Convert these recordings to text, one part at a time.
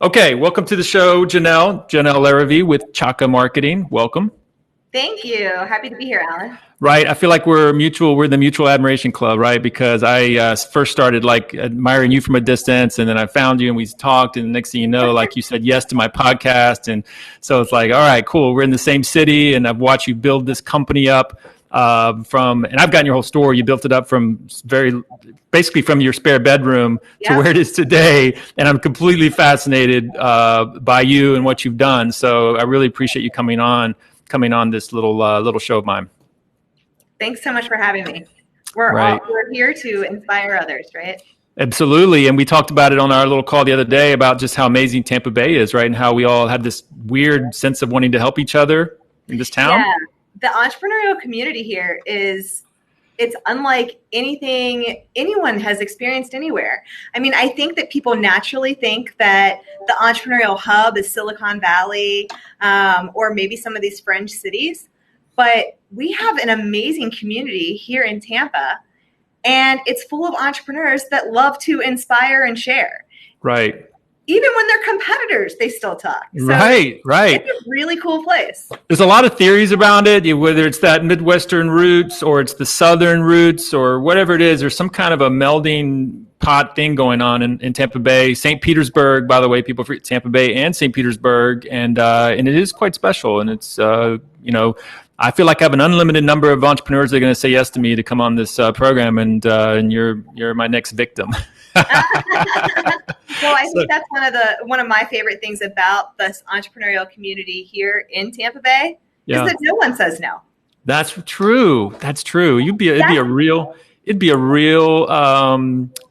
Okay, welcome to the show, Janelle. Janelle Larrivee with Chaka Marketing. Welcome. Thank you. Happy to be here, Alan. Right, I feel like we're mutual. We're the Mutual Admiration Club, right? Because I first started like admiring you from a distance, and then I found you, and we talked, and the next thing you know, like you said yes to my podcast, and so it's like, all right, cool. We're in the same city, and I've watched you build this company up and I've gotten your whole story. You built it up from basically from your spare bedroom to where it is today, and I'm completely fascinated by you and what you've done. So I really appreciate you coming on this little show of mine. Thanks so much for having me. We're here to inspire others, right? Absolutely. And we talked about it on our little call the other day about just how amazing Tampa Bay is, right? And how we all have this weird sense of wanting to help each other in this town. Yeah. The entrepreneurial community here it's unlike anything anyone has experienced anywhere. I mean, I think that people naturally think that the entrepreneurial hub is Silicon Valley or maybe some of these fringe cities. But we have an amazing community here in Tampa, and it's full of entrepreneurs that love to inspire and share. Right. Even when they're competitors, they still talk. So right. It's a really cool place. There's a lot of theories around it, whether it's that Midwestern roots or it's the Southern roots or whatever it is. There's some kind of a melding pot thing going on in Tampa Bay. St. Petersburg, by the way, people forget Tampa Bay and St. Petersburg, and it is quite special. And it's I feel like I have an unlimited number of entrepreneurs that are going to say yes to me to come on this program, and you're my next victim. Well, I think that's one of my favorite things about this entrepreneurial community here in Tampa Bay is that no one says no. That's true. It'd be a real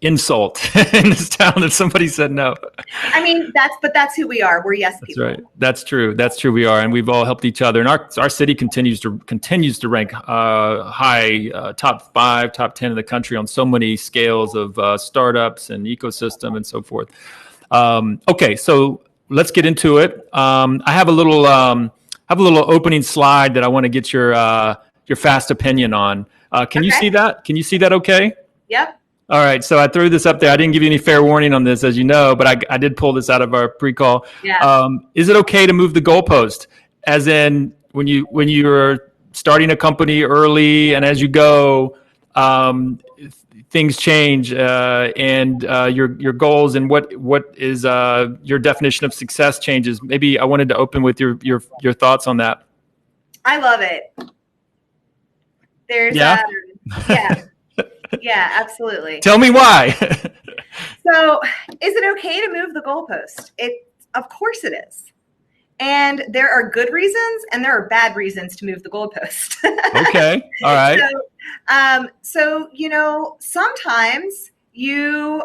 insult in this town if somebody said no. I mean, that's who we are. We're yes people. That's right. That's true. We are, and we've all helped each other. And our city continues to rank high, top 5, top 10 in the country on so many scales of startups and ecosystem and so forth. Okay, so let's get into it. I have a little opening slide that I want to get your fast opinion on. Can you see that? Can you see that okay? Yep. All right. So I threw this up there. I didn't give you any fair warning on this, as you know, but I did pull this out of our pre-call. Yeah. Is it okay to move the goalpost? As in when you're starting a company early and as you go, things change and your goals and what is your definition of success changes. Maybe I wanted to open with your thoughts on that. I love it. There's yeah, absolutely. Tell me why. So, is it okay to move the goalpost? Of course it is. And there are good reasons and there are bad reasons to move the goalpost. Okay. All right. So sometimes you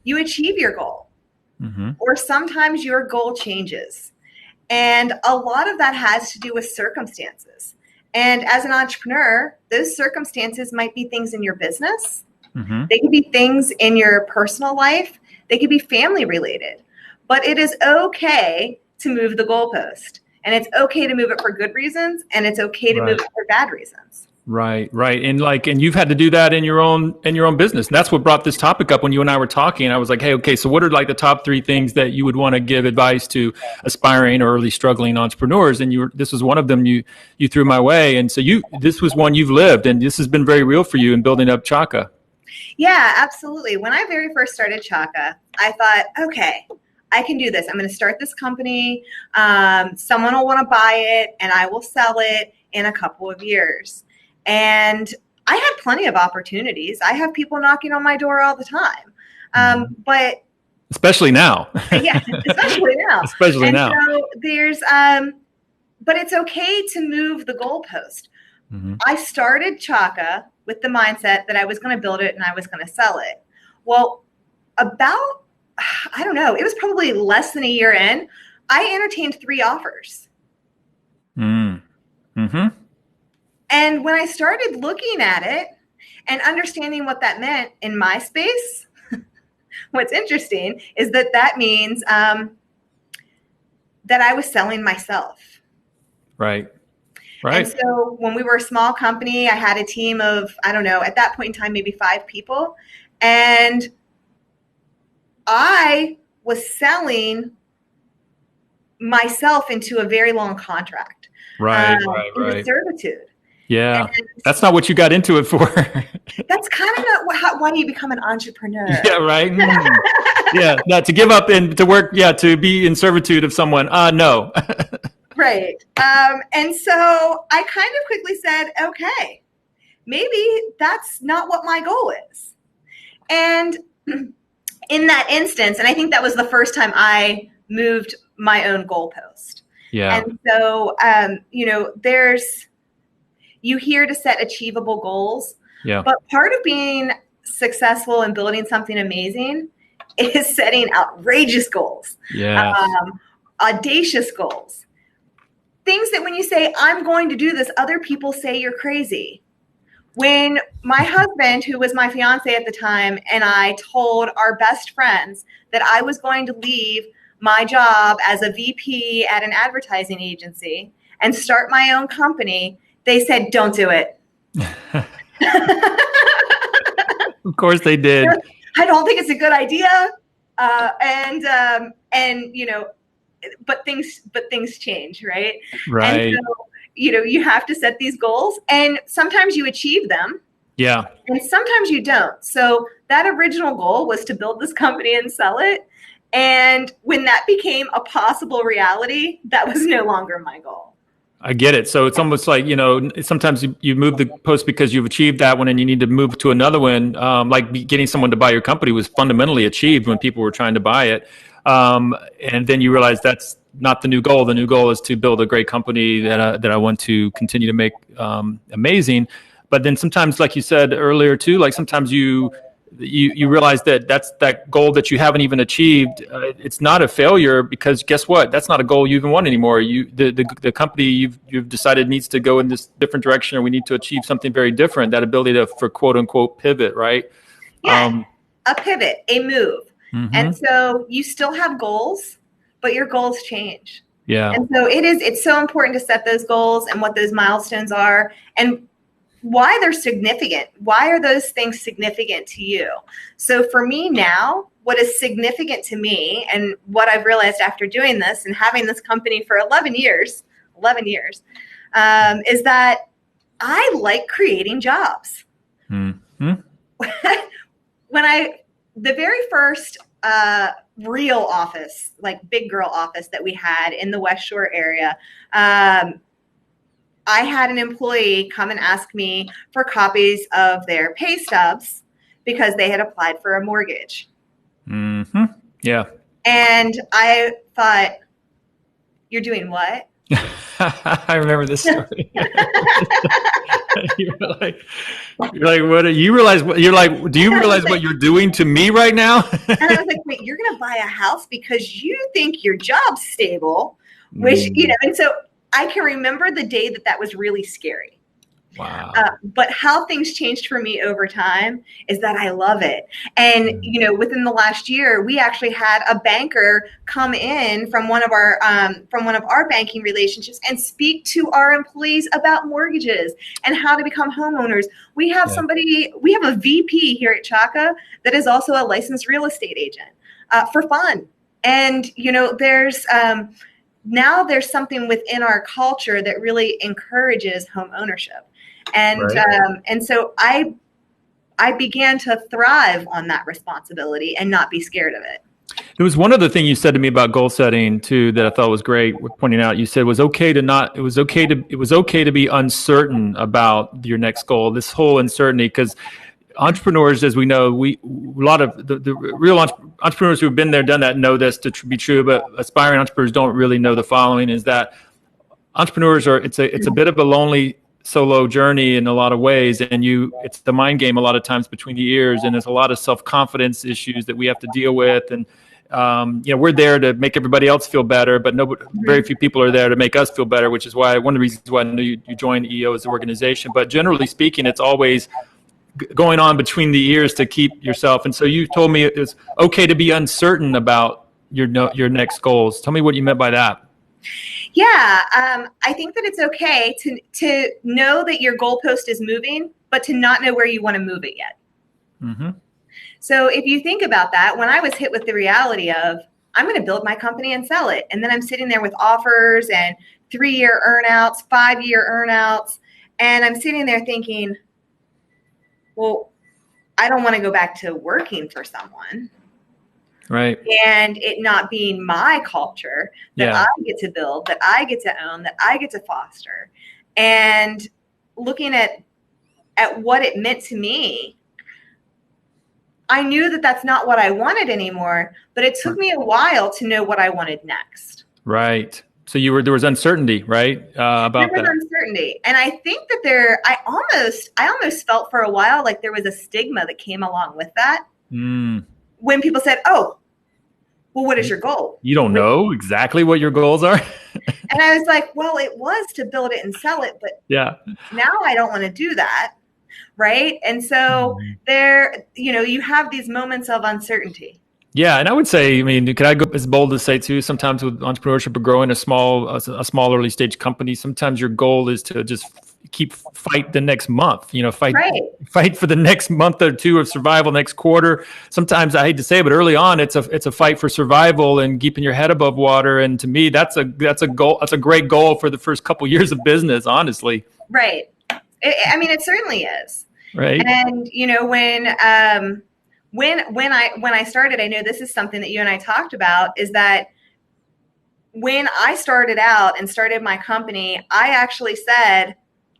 achieve your goal, or sometimes your goal changes. And a lot of that has to do with circumstances. And as an entrepreneur, those circumstances might be things in your business. They could be things in your personal life. They could be family related. But it is okay to move the goalpost. And it's okay to move it for good reasons. And it's okay to move it for bad reasons. Right. And you've had to do that in your own business. And that's what brought this topic up when you and I were talking. I was like, hey, okay, so what are like the top 3 things that you would want to give advice to aspiring or early struggling entrepreneurs? And this was one of them you threw my way. And so this was one you've lived, and this has been very real for you in building up Chaka. Yeah, absolutely. When I very first started Chaka, I thought, okay, I can do this. I'm going to start this company. Someone will want to buy it and I will sell it in a couple of years. And I had plenty of opportunities. I have people knocking on my door all the time. But especially now. Yeah, especially now. Especially and now. So there's but it's okay to move the goalpost. I started Chaka with the mindset that I was going to build it and I was going to sell it. Well, I don't know, it was probably less than a year in, I entertained 3 offers. And when I started looking at it and understanding what that meant in my space, what's interesting is that means that I was selling myself. Right. And so when we were a small company, I had a team of, I don't know, at that point in time, maybe 5 people. And I was selling myself into a very long contract. Into servitude. Yeah. And that's not what you got into it for. That's kind of not why you become an entrepreneur. Yeah, right. Yeah, not to give up and to work. Yeah, to be in servitude of someone. No. Right. And so I kind of quickly said, okay, maybe that's not what my goal is. And in that instance, and I think that was the first time I moved my own goalpost. Yeah. And so, you hear to set achievable goals. Yeah. But part of being successful and building something amazing is setting outrageous goals. Yeah. Audacious goals. Things that when you say, I'm going to do this, other people say you're crazy. When my husband, who was my fiance at the time, and I told our best friends that I was going to leave my job as a VP at an advertising agency and start my own company, they said, don't do it. Of course they did. I don't think it's a good idea. But things change, right? Right. And so, you have to set these goals, and sometimes you achieve them. Yeah. And sometimes you don't. So that original goal was to build this company and sell it. And when that became a possible reality, that was no longer my goal. I get it. So it's almost like, sometimes you move the post because you've achieved that one and you need to move to another one. Like getting someone to buy your company was fundamentally achieved when people were trying to buy it. And then you realize that's not the new goal. The new goal is to build a great company that I want to continue to make amazing. But then sometimes, like you said earlier too, like sometimes you realize that's that goal that you haven't even achieved. It's not a failure because guess what? That's not a goal you even want anymore. The company you've decided needs to go in this different direction, or we need to achieve something very different. That ability for quote unquote pivot, right? Yeah, a pivot, a move. Mm-hmm. And so you still have goals, but your goals change. Yeah. And so it's so important to set those goals and what those milestones are and why they're significant. Why are those things significant to you? So for me now, what is significant to me and what I've realized after doing this and having this company for 11 years, is that I like creating jobs. Mm-hmm. The very first real office, like big girl office that we had in the West Shore area, I had an employee come and ask me for copies of their pay stubs because they had applied for a mortgage. Mm-hmm. Yeah. And I thought, you're doing what? I remember this story. You're like, what? Do you realize what you're doing to me right now? And I was like, wait, you're going to buy a house because you think your job's stable, which, and so I can remember the day that was really scary. Wow. But how things changed for me over time is that I love it. And, within the last year, we actually had a banker come in from one of our banking relationships and speak to our employees about mortgages and how to become homeowners. We have we have a VP here at Chaka that is also a licensed real estate agent for fun. And, now there's something within our culture that really encourages home ownership. And right. And so I began to thrive on that responsibility and not be scared of it. There was one other thing you said to me about goal setting too that I thought was great. Pointing out, you said it was okay to be uncertain about your next goal. This whole uncertainty, because entrepreneurs, as we know, a lot of the real entrepreneurs who've been there, done that, know this to be true. But aspiring entrepreneurs don't really know the following: is that entrepreneurs it's a bit of a lonely solo journey in a lot of ways, and it's the mind game a lot of times between the ears, and there's a lot of self-confidence issues that we have to deal with, and we're there to make everybody else feel better, but very few people are there to make us feel better, which is why one of the reasons why I knew you joined EO as an organization. But generally speaking, it's always going on between the ears to keep yourself. And so you told me it was okay to be uncertain about your next goals. Tell me what you meant by that. Yeah, I think that it's okay to know that your goalpost is moving, but to not know where you want to move it yet. Mm-hmm. So if you think about that, when I was hit with the reality of, I'm going to build my company and sell it. And then I'm sitting there with offers and 3-year earnouts, 5-year earnouts. And I'm sitting there thinking, well, I don't want to go back to working for someone. Right. And it not being my culture that I get to build, that I get to own, that I get to foster. And looking at what it meant to me, I knew that that's not what I wanted anymore, but it took me a while to know what I wanted next. Right. So there was uncertainty, right? About there was uncertainty. And I think that I almost felt for a while like there was a stigma that came along with that. When people said, oh, well, what is your goal? You don't know exactly what your goals are. And I was like, well, it was to build it and sell it, but now I don't want to do that. Right. And so you have these moments of uncertainty. Yeah. And I would say, I mean, could I go as bold as say too, sometimes with entrepreneurship or growing a small early stage company, sometimes your goal is to just fight the next month, fight for the next month or two of survival, next quarter. Sometimes I hate to say it, but early on it's a fight for survival and keeping your head above water. And to me, that's a goal. That's a great goal for the first couple of years of business, honestly. Right. It certainly is. Right. And when I started, I know this is something that you and I talked about, is that when I started out and started my company, I actually said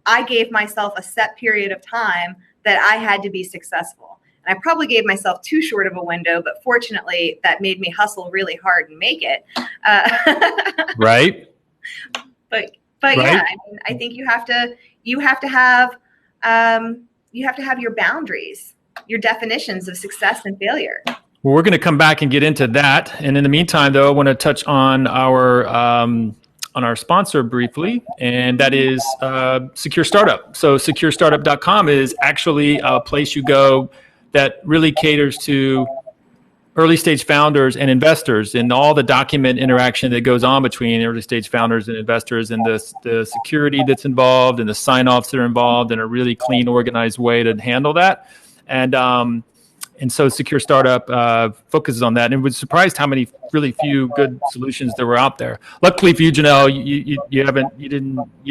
I gave myself a set period of time that I had to be successful. And I probably gave myself too short of a window, but fortunately that made me hustle really hard and make it. Right. But yeah, I think you have to have your boundaries, your definitions of success and failure. Well, we're going to come back and get into that. And in the meantime, though, I want to touch on our sponsor briefly, and that is Secure Startup. So securestartup.com is actually a place you go that really caters to early stage founders and investors, and all the document interaction that goes on between early stage founders and investors, and the security that's involved and the sign-offs that are involved in a really clean, organized way to handle that. And so Secure Startup focuses on that, and was surprised how many really few good solutions there were out there. Luckily for you, Janelle, you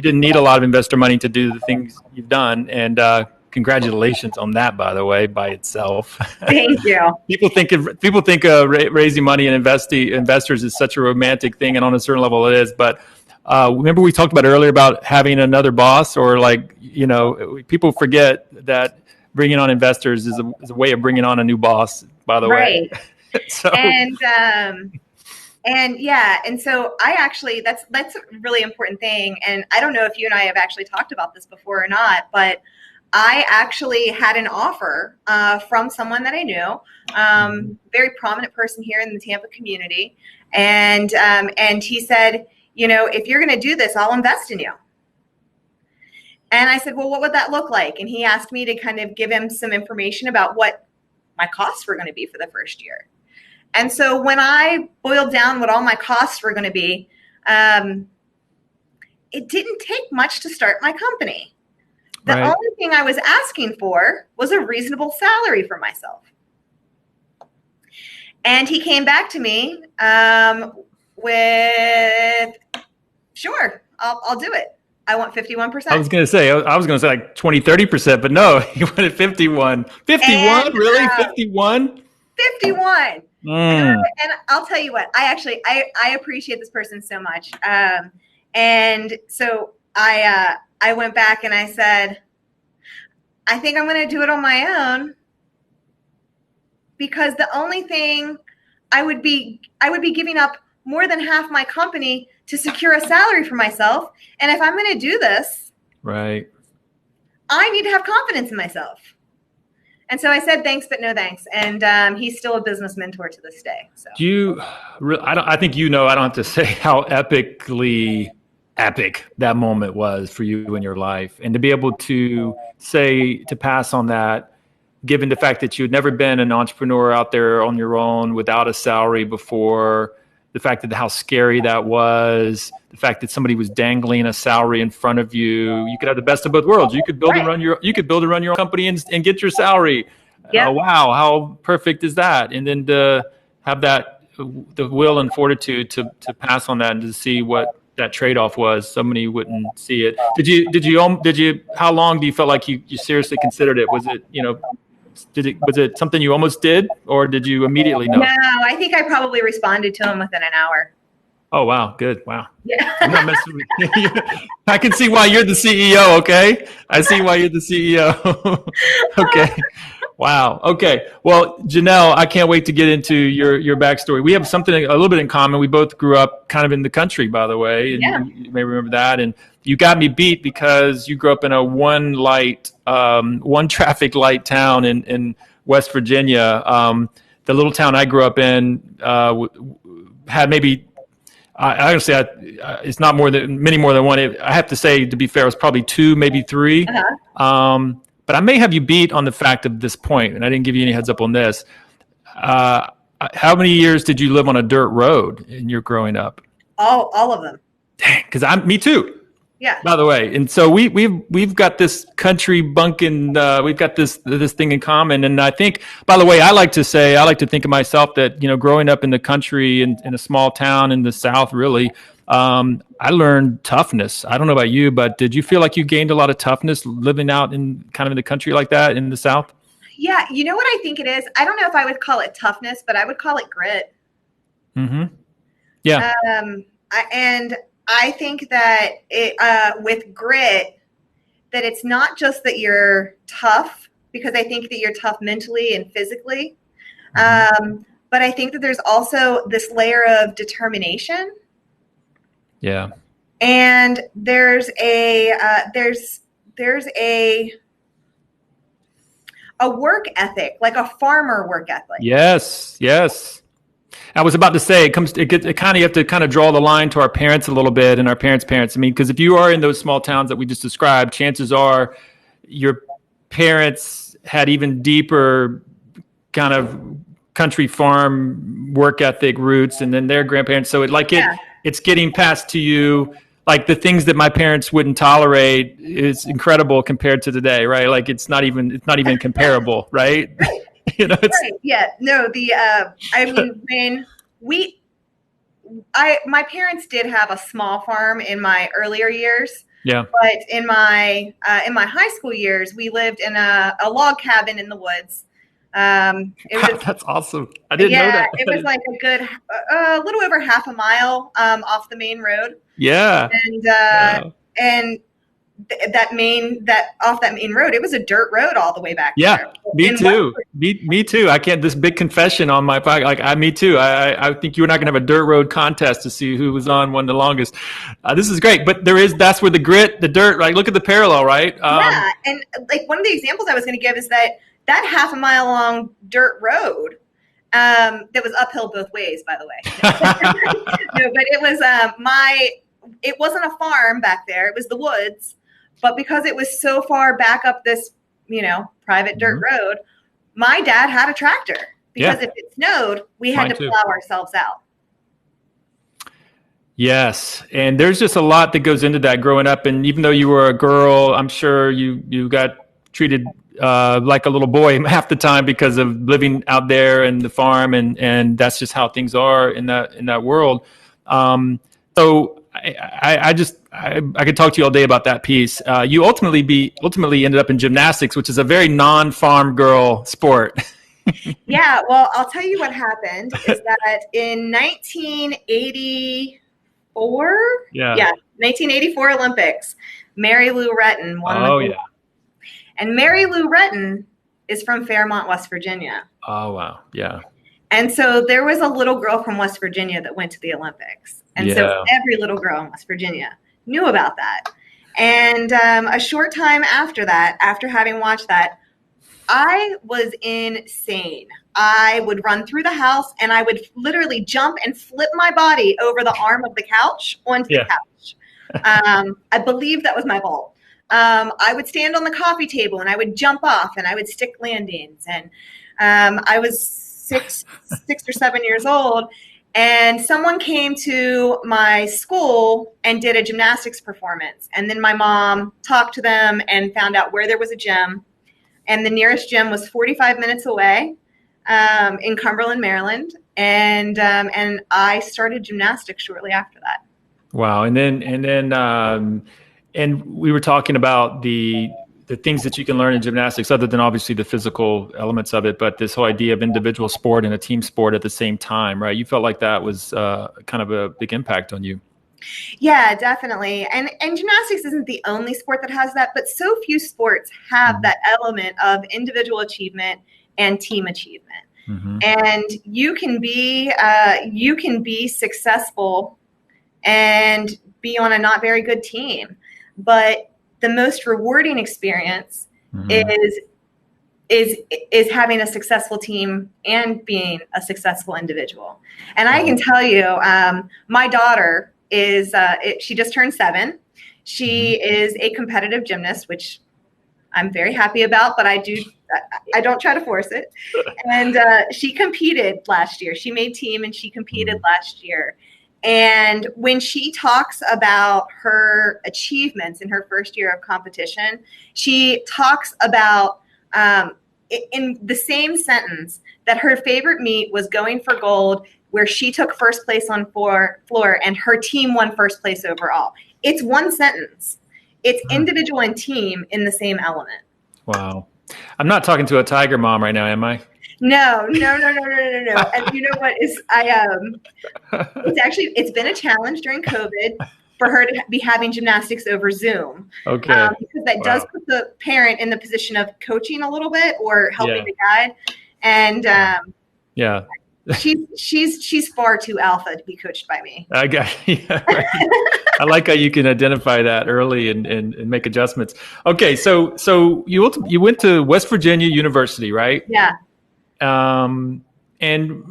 didn't need a lot of investor money to do the things you've done, and congratulations on that, by the way, by itself. Thank you. People think raising money and investors is such a romantic thing, and on a certain level it is. But remember we talked about earlier about having another boss, or people forget that bringing on investors is a way of bringing on a new boss, by the way. So. And so I actually, that's a really important thing. And I don't know if you and I have actually talked about this before or not, but I actually had an offer from someone that I knew, very prominent person here in the Tampa community. And he said, if you're going to do this, I'll invest in you. And I said, well, what would that look like? And he asked me to kind of give him some information about what my costs were going to be for the first year. And so when I boiled down what all my costs were going to be, it didn't take much to start my company. The only thing I was asking for was a reasonable salary for myself. And he came back to me with, sure, I'll do it. I want 51%. I was going to say like 20, 30%, but no, you wanted 51. 51? Really? 51? 51. And I'll tell you what, I appreciate this person so much. And so I went back and I said, I think I'm going to do it on my own, because the only thing I would be giving up more than half my company to secure a salary for myself. And if I'm going to do this, right, I need to have confidence in myself. And so I said, thanks, but no thanks. And he's still a business mentor to this day. So I think I don't have to say how epically epic that moment was for you in your life. And to be able to pass on that, given the fact that you had never been an entrepreneur out there on your own without a salary before, the fact that how scary that was, the fact that somebody was dangling a salary in front of you. You could have the best of both worlds. You could build and run your own company and get your salary. Yeah. Wow, how perfect is that? And then to have that the will and fortitude to pass on that and to see what that trade-off was. So many wouldn't see it. Did you, how long do you feel like you seriously considered it? Was it, was it something you almost did, or did you immediately know? No, I think I probably responded to him within an hour. Oh, wow. Good. Wow. Yeah. I'm not messing with you. I can see why you're the CEO. Okay. I see why you're the CEO. Okay. Wow. Okay. Well, Janelle, I can't wait to get into your backstory. We have something a little bit in common. We both grew up kind of in the country, by the way. And yeah. You may remember that. And you got me beat because you grew up in a one traffic light town in West Virginia. The little town I grew up in had maybe, I would say it's not many more than one. I have to say, to be fair, it was probably two, maybe three. Uh-huh. But I may have you beat on the fact of this point, and I didn't give you any heads up on this. How many years did you live on a dirt road in your growing up? All of them. Dang, because me too. Yeah. By the way, and so we've got this country bunking. We've got this thing in common, and I think, by the way, I like to think of myself that growing up in the country in a small town in the South, really. I learned toughness. I don't know about you, but did you feel like you gained a lot of toughness living out in kind of in the country like that in the South? Yeah. You know what I think it is? I don't know if I would call it toughness, but I would call it grit. Mm-hmm. Yeah. And I think that with grit, that it's not just that you're tough, because I think that you're tough mentally and physically. Mm-hmm. But I think that there's also this layer of determination. Yeah. And there's a work ethic, like a farmer work ethic. Yes. I was about to say you have to kind of draw the line to our parents a little bit and our parents' parents. I mean, because if you are in those small towns that we just described, chances are your parents had even deeper kind of country farm work ethic roots, and then their grandparents. So it's getting passed to you. Like the things that my parents wouldn't tolerate is incredible compared to today, right? Like it's not even comparable, right? Right. Yeah. No, my parents did have a small farm in my earlier years. Yeah. But in my high school years, we lived in a log cabin in the woods. That's awesome. I didn't know that. It was like a little over half a mile off the main road. Yeah. And that off that main road, it was a dirt road all the way back. Yeah, there. Me too. I can't. This big confession on my podcast. Me too. I think you and I can have a dirt road contest to see who was on one the longest. This is great, but that's where the grit, the dirt. Right. Look at the parallel, right? Yeah, and like one of the examples I was going to give is that half a mile long dirt road that was uphill both ways, by the way. No, but it was it wasn't a farm back there. It was the woods. But because it was so far back up this, private dirt road, my dad had a tractor because if it snowed, we had to plow ourselves out. Yes. And there's just a lot that goes into that growing up. And even though you were a girl, I'm sure you got treated like a little boy half the time because of living out there in the farm. And that's just how things are in that world. So I could talk to you all day about that piece. You ultimately ended up in gymnastics, which is a very non-farm girl sport. Yeah, well, I'll tell you what happened is that in 1984, 1984 Olympics, Mary Lou Retton won the gold. And Mary Lou Retton is from Fairmont, West Virginia. Oh, wow. Yeah. And so there was a little girl from West Virginia that went to the Olympics. And so every little girl in West Virginia knew about that. And a short time after that, after having watched that, I was insane. I would run through the house and I would literally jump and flip my body over the arm of the couch onto the couch. I believe that was my goal. I would stand on the coffee table and I would jump off and I would stick landings. And I was 6 or 7 years old. And someone came to my school and did a gymnastics performance. And then my mom talked to them and found out where there was a gym. And the nearest gym was 45 minutes away in Cumberland, Maryland. And I started gymnastics shortly after that. Wow. And we were talking about the things that you can learn in gymnastics, other than obviously the physical elements of it, but this whole idea of individual sport and a team sport at the same time, right? You felt like that was kind of a big impact on you. Yeah, definitely. And gymnastics isn't the only sport that has that, but so few sports have that element of individual achievement and team achievement. Mm-hmm. And you can be successful and be on a not very good team, but the most rewarding experience is having a successful team and being a successful individual. And I can tell you, my daughter she just turned 7. She is a competitive gymnast, which I'm very happy about, but I don't try to force it. And she competed last year. She made team and she competed last year. And when she talks about her achievements in her first year of competition, she talks about in the same sentence that her favorite meet was going for gold, where she took first place on floor and her team won first place overall. It's one sentence. It's individual and team in the same element. Wow. I'm not talking to a Tiger mom right now, am I? No. And you know what is it's been a challenge during COVID for her to be having gymnastics over Zoom. Okay. Because that does put the parent in the position of coaching a little bit or helping to guide. And she's far too alpha to be coached by me. I got right. I like how you can identify that early and make adjustments. Okay, so you went to West Virginia University, right? Yeah. And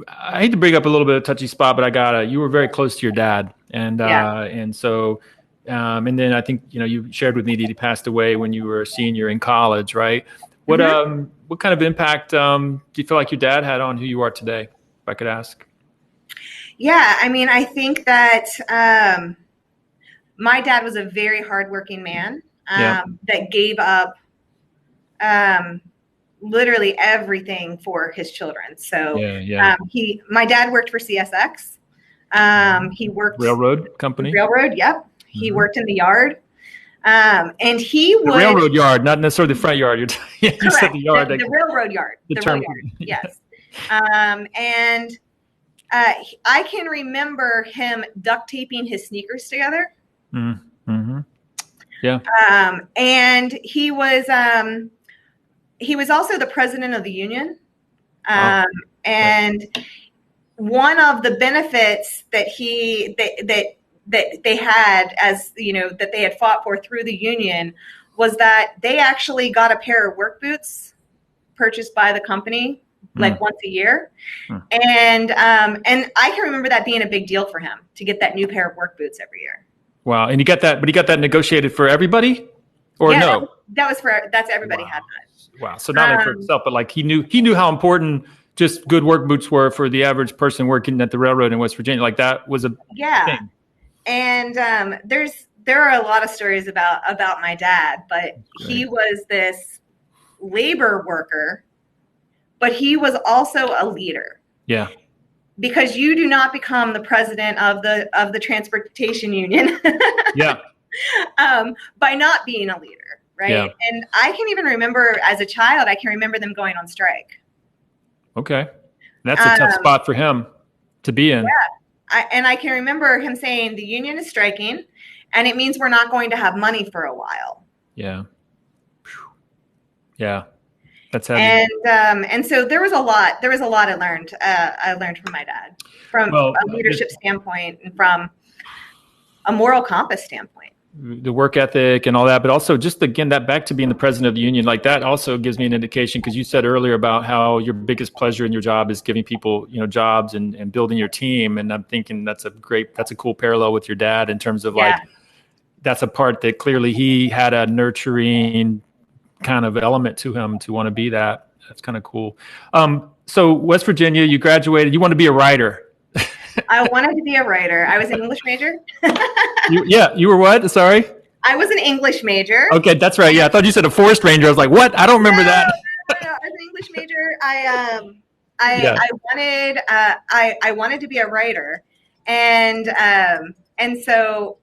I hate to bring up a little bit of touchy spot, but you were very close to your dad. And and then I think, you shared with me that he passed away when you were a senior in college, right? What kind of impact do you feel like your dad had on who you are today, if I could ask? Yeah, I mean, I think that my dad was a very hardworking man that gave up literally everything for his children. So my dad worked for CSX. He worked railroad company. Railroad, yep. He worked in the yard. And he would the railroad yard, not necessarily the front yard. You said the yard. The railroad yard. The term. Rail yard, yes. And I can remember him duct taping his sneakers together. Mm-hmm. Yeah. And he was also the president of the union. And one of the benefits that they had, as that they had fought for through the union, was that they actually got a pair of work boots purchased by the company like once a year. And I can remember that being a big deal for him to get that new pair of work boots every year. Wow. And he got that negotiated for everybody, or no? That's everybody had that. Wow. So not only for himself, but like he knew how important just good work boots were for the average person working at the railroad in West Virginia. Like that was a thing. And there are a lot of stories about my dad, but he was this labor worker, but he was also a leader. Yeah. Because you do not become the president of the transportation union by not being a leader, right? Yeah. And I can even remember as a child, I can remember them going on strike. Okay. That's a tough spot for him to be in. Yeah. I can remember him saying the union is striking and it means we're not going to have money for a while. Yeah. Yeah. That's heavy. And so there was a lot I learned from my dad, from a leadership standpoint and from a moral compass standpoint. The work ethic and all that, but also just again, that back to being the president of the union, like that also gives me an indication, because you said earlier about how your biggest pleasure in your job is giving people, jobs and building your team. And I'm thinking that's a cool parallel with your dad in terms of like, that's a part that clearly he had a nurturing kind of element to him to want to be that. That's kind of cool. So West Virginia, you graduated, you want to be a writer. I wanted to be a writer. I was an English major. You were what? Sorry? I was an English major. Okay, that's right. Yeah, I thought you said a forest ranger. I was like, what? I don't remember that. No, I was an English major. I wanted to be a writer, and so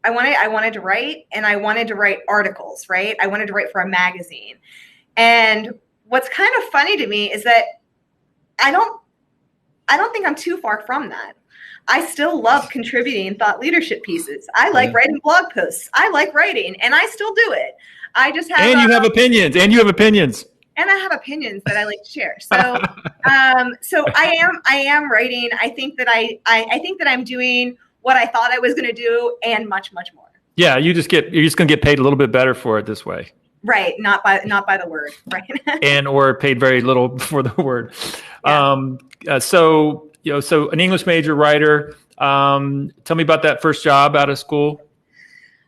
I wanted to write, and I wanted to write articles, right? I wanted to write for a magazine. And what's kind of funny to me is that I don't think I'm too far from that. I still love contributing thought leadership pieces. I like writing blog posts. I like writing, and I still do it. I just have you have opinions, and you have opinions. And I have opinions that I like to share. So, so I am writing. I think that I think that I'm doing what I thought I was going to do, and much, much more. Yeah, you're just going to get paid a little bit better for it this way. Right, not by the word, right? And or paid very little for the word. Yeah. So an English major, writer. Tell me about that first job out of school.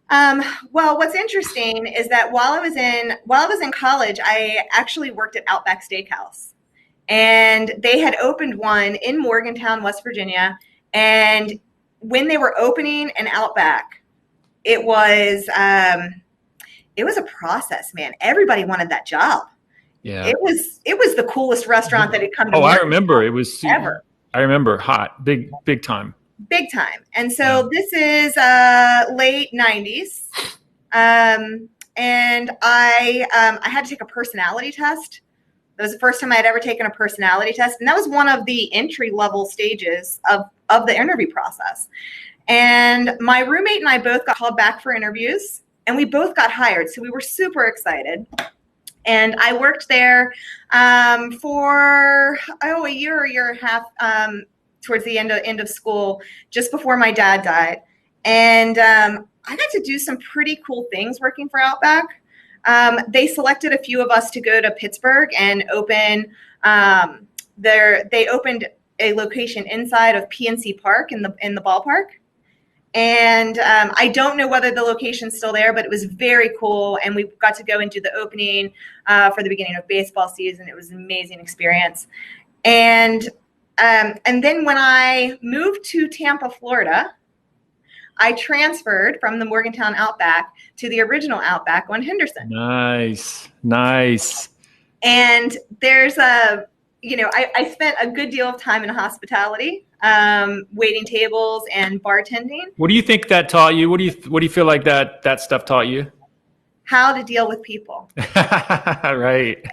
Well, what's interesting is that while I was in college, I actually worked at Outback Steakhouse, and they had opened one in Morgantown, West Virginia. And when they were opening an Outback, it was a process, man. Everybody wanted that job. Yeah, it was the coolest restaurant that had come to. Oh, I remember it was ever. I remember hot, big time. Big time. And so this is late 90s. And I had to take a personality test. That was the first time I had ever taken a personality test. And that was one of the entry level stages of the interview process. And my roommate and I both got called back for interviews, and we both got hired. So we were super excited. And I worked there for a year and a half, towards the end of school, just before my dad died. And I got to do some pretty cool things working for Outback. They selected a few of us to go to Pittsburgh and open they opened a location inside of PNC Park in the ballpark. And I don't know whether the location's still there, but it was very cool. And we got to go and do the opening for the beginning of baseball season. It was an amazing experience. And then when I moved to Tampa, Florida, I transferred from the Morgantown Outback to the original Outback on Henderson. Nice. And there's I spent a good deal of time in hospitality, waiting tables and bartending. What do you think that taught you? What do you feel like that stuff taught you? How to deal with people. Right.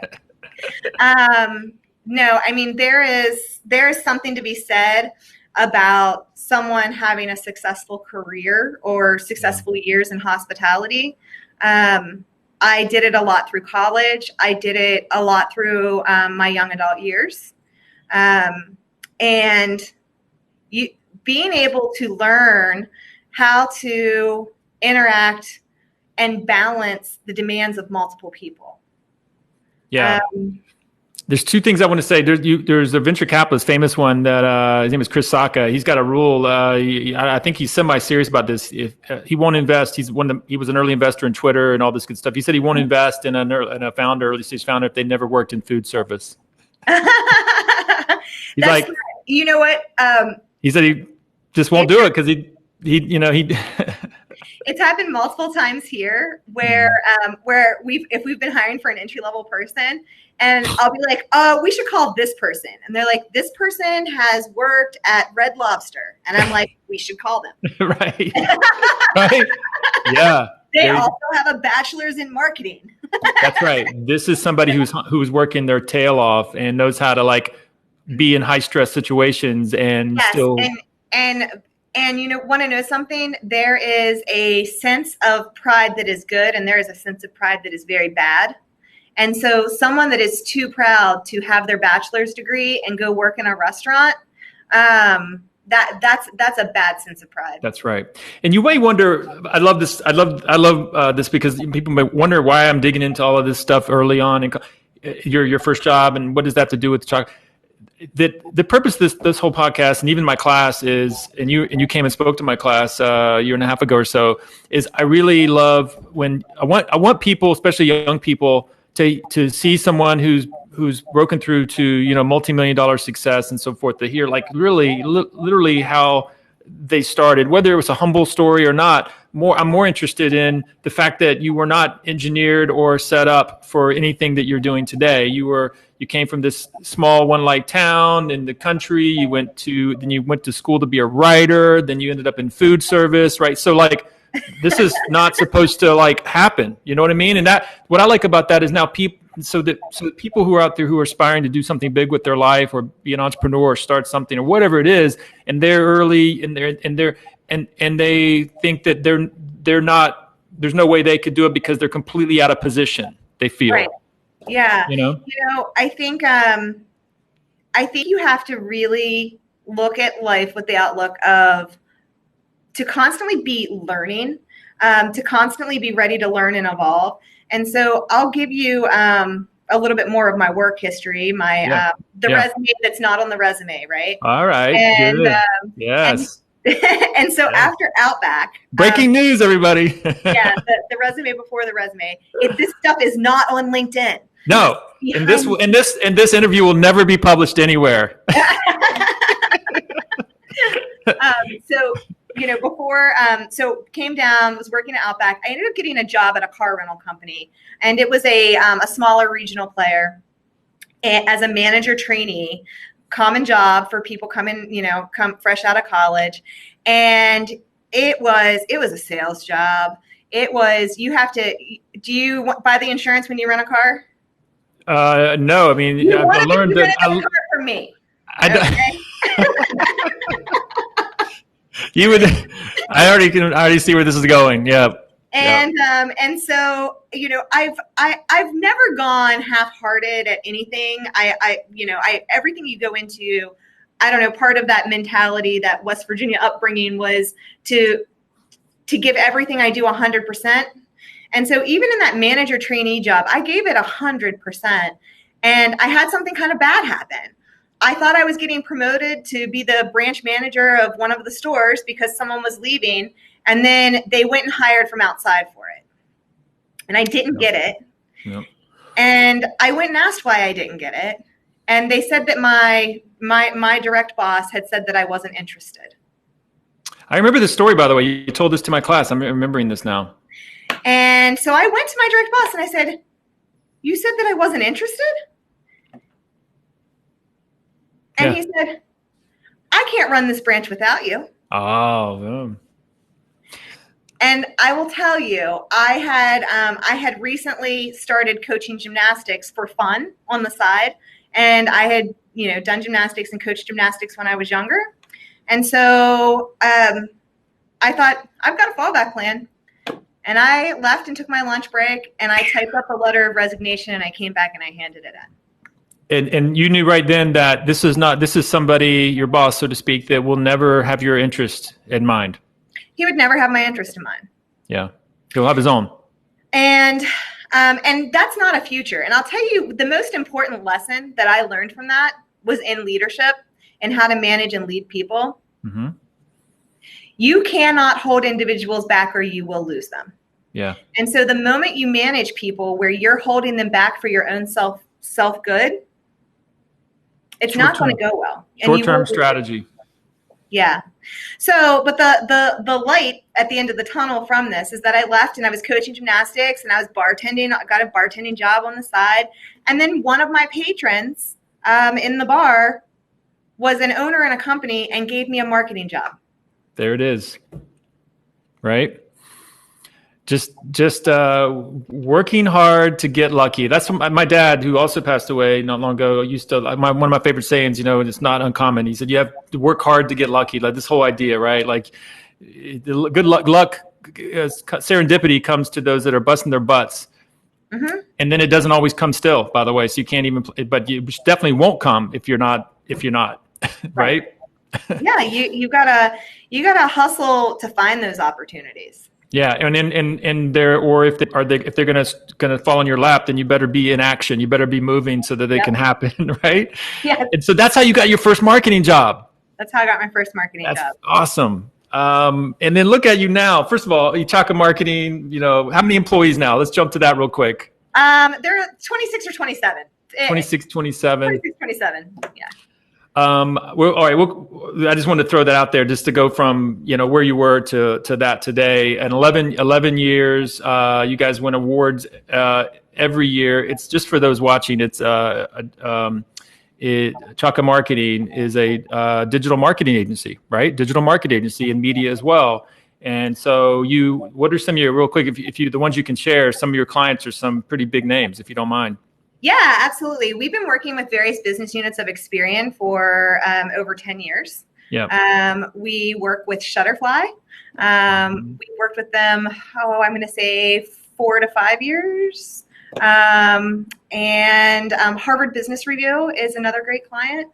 No, I mean, there is something to be said about someone having a successful career or successful years in hospitality. I did it a lot through college. I did it a lot through my young adult years. And being able to learn how to interact and balance the demands of multiple people. Yeah. There's two things I want to say. There's a venture capitalist, famous one that his name is Chris Sacca. He's got a rule. I think he's semi-serious about this. If he won't invest, he was an early investor in Twitter and all this good stuff. He said he won't invest in a early stage founder, if they never worked in food service. He's like, you know what? He said he just won't do it because he. It's happened multiple times here where if we've been hiring for an entry level person, and I'll be like, we should call this person. And they're like, this person has worked at Red Lobster. And I'm like, we should call them. Right. Right. Yeah. They also have a bachelor's in marketing. That's right. This is somebody who's working their tail off and knows how to be in high stress situations and still. And want to know something? There is a sense of pride that is good, and there is a sense of pride that is very bad. And so someone that is too proud to have their bachelor's degree and go work in a restaurant, that's a bad sense of pride. That's right. And you may wonder, I love this. I love this because people may wonder why I'm digging into all of this stuff early on and your first job, and what does that have to do with chocolate? The purpose of this whole podcast, and even my class, is, and you came and spoke to my class a year and a half ago or so, is I really love when I want people, especially young people, to see someone who's broken through to multi-million-dollar success and so forth, to hear literally how they started, whether it was a humble story or not, I'm more interested in the fact that you were not engineered or set up for anything that you're doing today. You came from this small one light town in the country. Then you went to school to be a writer. Then you ended up in food service, right? So like, this is not supposed to like happen. You know what I mean? And what I like about that is now so that people who are out there who are aspiring to do something big with their life or be an entrepreneur or start something or whatever it is, and they're early and they think that they're not, there's no way they could do it because they're completely out of position, they feel. Right. Yeah. You know, I think you have to really look at life with the outlook of to constantly be learning, to constantly be ready to learn and evolve. And so I'll give you a little bit more of my work history, resume that's not on the resume, right? All right. And, good. Yes. And so after Outback, breaking news, everybody. the resume before the resume. This stuff is not on LinkedIn. No, and this interview will never be published anywhere. So came down, was working at Outback. I ended up getting a job at a car rental company, and it was a smaller regional player as a manager trainee. Common job for people come fresh out of college. And it was a sales job. It was, do you buy the insurance when you rent a car? No, I mean, I learned that car for me. You would, I already see where this is going. Yeah. And so, I've never gone half-hearted at anything. Everything you go into, I don't know, part of that mentality, that West Virginia upbringing was to give everything I do 100%. And so even in that manager trainee job, I gave it 100%. And I had something kind of bad happen. I thought I was getting promoted to be the branch manager of one of the stores because someone was leaving. And then they went and hired from outside for it. And I didn't get it. Yep. And I went and asked why I didn't get it. And they said that my direct boss had said that I wasn't interested. I remember this story, by the way. You told this to my class. I'm remembering this now. And so I went to my direct boss and I said, "You said that I wasn't interested?" And he said, "I can't run this branch without you." Oh. And I will tell you, I had recently started coaching gymnastics for fun on the side, and I had done gymnastics and coached gymnastics when I was younger, and so I thought, I've got a fallback plan, and I left and took my lunch break, and I typed up a letter of resignation, and I came back and I handed it in. And you knew right then that this is somebody, your boss, so to speak, that will never have your interest in mind. He would never have my interest in mind. Yeah. He'll have his own. And that's not a future. And I'll tell you, the most important lesson that I learned from that was in leadership and how to manage and lead people. Mm-hmm. You cannot hold individuals back or you will lose them. Yeah. And so the moment you manage people where you're holding them back for your own self-good, it's not going to go well. Short-term strategy. Yeah. So, but the light at the end of the tunnel from this is that I left and I was coaching gymnastics and I was bartending. I got a bartending job on the side. And then one of my patrons in the bar was an owner in a company and gave me a marketing job. There it is. Right? Just working hard to get lucky. That's what my dad, who also passed away not long ago, used to. One of my favorite sayings, it's not uncommon. He said, "You have to work hard to get lucky." Like this whole idea, right? Like good luck, serendipity comes to those that are busting their butts, mm-hmm. and then it doesn't always come still. By the way, so you can't even. But you definitely won't come if you're not. Right? Yeah, you gotta hustle to find those opportunities. Yeah, and if they're gonna fall in your lap, then you better be in action. You better be moving so that they can happen, right? Yeah. And so that's how you got your first marketing job. That's how I got my first marketing job. That's awesome. And then look at you now. First of all, Ichaka Marketing. How many employees now? Let's jump to that real quick. They're 26 or 27. 26, 27. 26, 27. Yeah. Well, all right. I just wanted to throw that out there just to go from, where you were to that today. And 11 years, you guys win awards every year. It's just for those watching. It's Chaka Marketing is a digital marketing agency, right? Digital marketing agency and media as well. And so what are some of your, real quick, if you, the ones you can share, some of your clients are some pretty big names, if you don't mind. Yeah, absolutely. We've been working with various business units of Experian for over 10 years. Yeah. We work with Shutterfly. We worked with them, I'm going to say 4 to 5 years. And Harvard Business Review is another great client.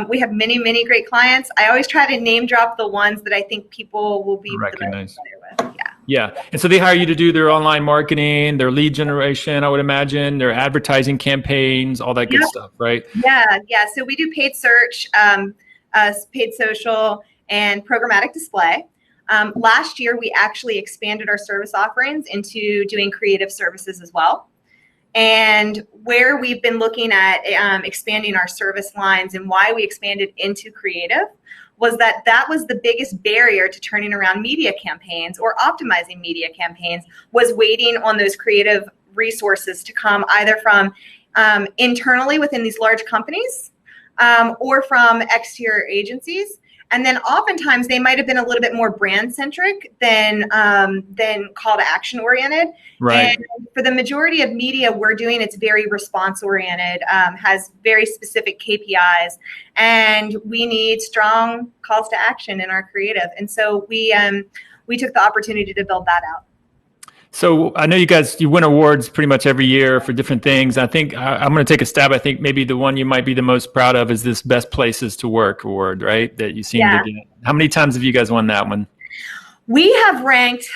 We have many, many great clients. I always try to name drop the ones that I think people will be recognize. The most familiar with. Yeah. Yeah. And so they hire you to do their online marketing, their lead generation, I would imagine, their advertising campaigns, all that good stuff, right? Yeah. Yeah. So we do paid search, paid social, and programmatic display. Last year, we actually expanded our service offerings into doing creative services as well. And where we've been looking at expanding our service lines and why we expanded into creative was that was the biggest barrier to turning around media campaigns or optimizing media campaigns, was waiting on those creative resources to come either from internally within these large companies or from exterior agencies. And then oftentimes they might have been a little bit more brand centric than call to action oriented. Right. And for the majority of media we're doing, it's very response oriented, has very specific KPIs, and we need strong calls to action in our creative. And so we took the opportunity to build that out. So I know you win awards pretty much every year for different things. I think I'm going to take a stab. I think maybe the one you might be the most proud of is this Best Places to Work award, right? That you seem to get. How many times have you guys won that one? We have ranked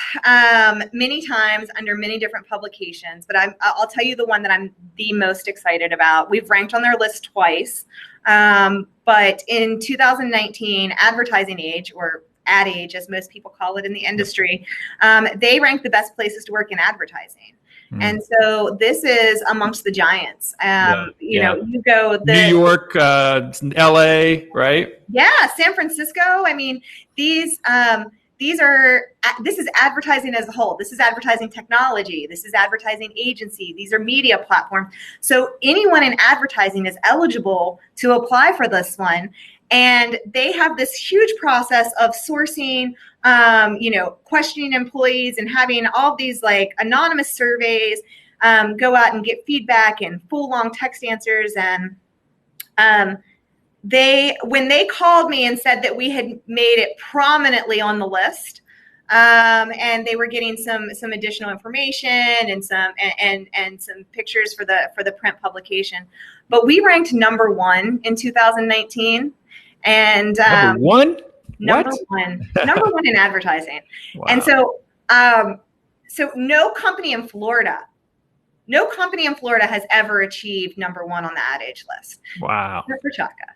many times under many different publications, but I'll tell you the one that I'm the most excited about. We've ranked on their list twice, but in 2019, Advertising Age, or Ad Age, as most people call it in the industry, they rank the best places to work in advertising. And so this is amongst the giants. You know, you go New York, LA, right? Yeah, San Francisco. I mean, this is advertising as a whole. This is advertising technology. This is advertising agency. These are media platforms. So anyone in advertising is eligible to apply for this one. And they have this huge process of sourcing, questioning employees and having all of these like anonymous surveys, go out and get feedback and full long text answers. And when they called me and said that we had made it prominently on the list, and they were getting some additional information and some pictures for the print publication, but we ranked number 1 in 2019. And number one in advertising. Wow. And so no company in Florida has ever achieved number 1 on the Ad Age list. Wow. Except for Chaka.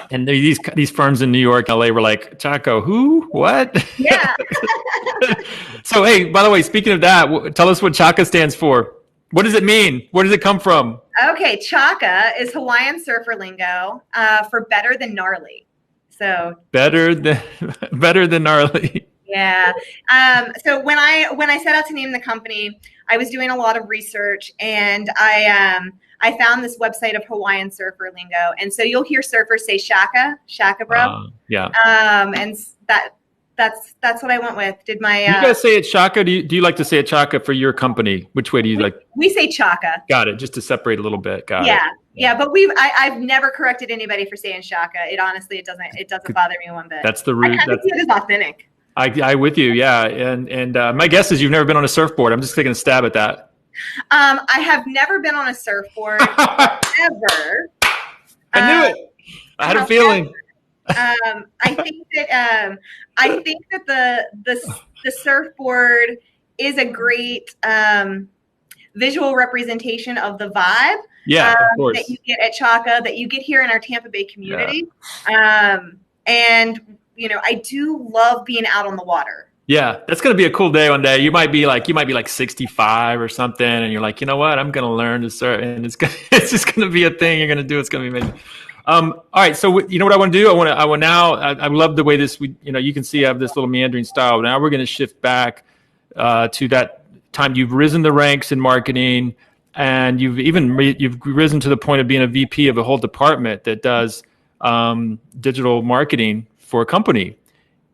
And these firms in New York, LA were like, Chaco, who? What? Yeah. So, hey, by the way, speaking of that, tell us what Chaka stands for. What does it mean? Where does it come from? Okay, Chaka is Hawaiian surfer lingo for better than gnarly. So better than gnarly. Yeah. So when I set out to name the company, I was doing a lot of research, and I found this website of Hawaiian surfer lingo, and so you'll hear surfers say shaka bro. Yeah. And that's what I went with. Do you guys say it shaka? Do you like to say it chaka for your company? Which way do you like? We say chaka. Got it. Just to separate a little bit. Got it. Yeah, but I've never corrected anybody for saying shaka. It doesn't bother me one bit. That's the root. I kind of see it as authentic. I with you, yeah. And my guess is you've never been on a surfboard. I'm just taking a stab at that. I have never been on a surfboard ever. I knew it. I had a feeling. I think that the surfboard is a great visual representation of the vibe. Yeah, of course. That you get at Chaka, that you get here in our Tampa Bay community. And I do love being out on the water. Yeah, that's going to be a cool day one day. You might be like 65 or something, and you're like, you know what? I'm going to learn to surf, and it's just going to be a thing you're going to do. It's going to be amazing. All right. So you know what I want to do? I love the way you can see I have this little meandering style. Now we're going to shift back to that time you've risen the ranks in marketing, and you've risen to the point of being a VP of a whole department that does digital marketing for a company.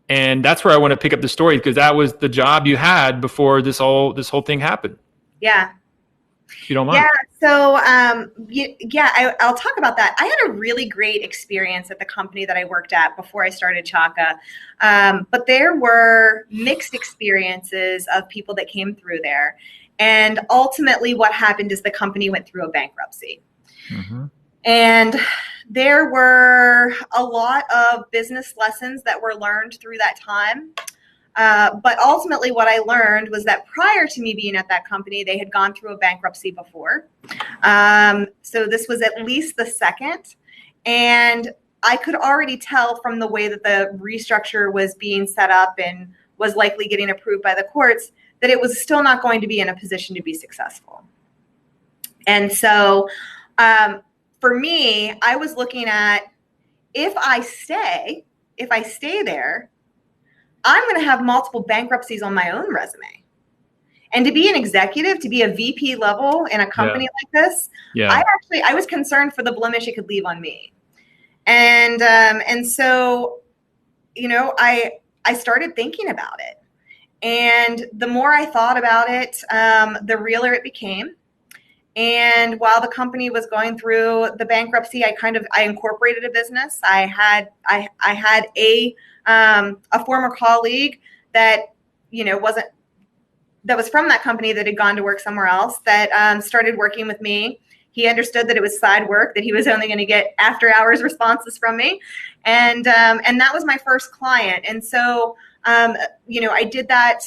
And that's where I want to pick up the story, because that was the job you had before this whole thing happened. Yeah. If you don't mind. Yeah. So, I'll talk about that. I had a really great experience at the company that I worked at before I started Chaka. But there were mixed experiences of people that came through there. And ultimately what happened is the company went through a bankruptcy. Mm-hmm. And there were a lot of business lessons that were learned through that time. But ultimately what I learned was that prior to me being at that company, they had gone through a bankruptcy before. So this was at least the second. And I could already tell from the way that the restructure was being set up and was likely getting approved by the courts that it was still not going to be in a position to be successful. And so for me, I was looking at, if I stay there, I'm going to have multiple bankruptcies on my own resume. And to be an executive, to be a VP level in a company like this, I was concerned for the blemish it could leave on me. And so, I started thinking about it. And the more I thought about it, the realer it became. And while the company was going through the bankruptcy, I incorporated a business. I had a former colleague that was from that company that had gone to work somewhere else that started working with me. He understood that it was side work, that he was only going to get after hours responses from me, and that was my first client. And so I did that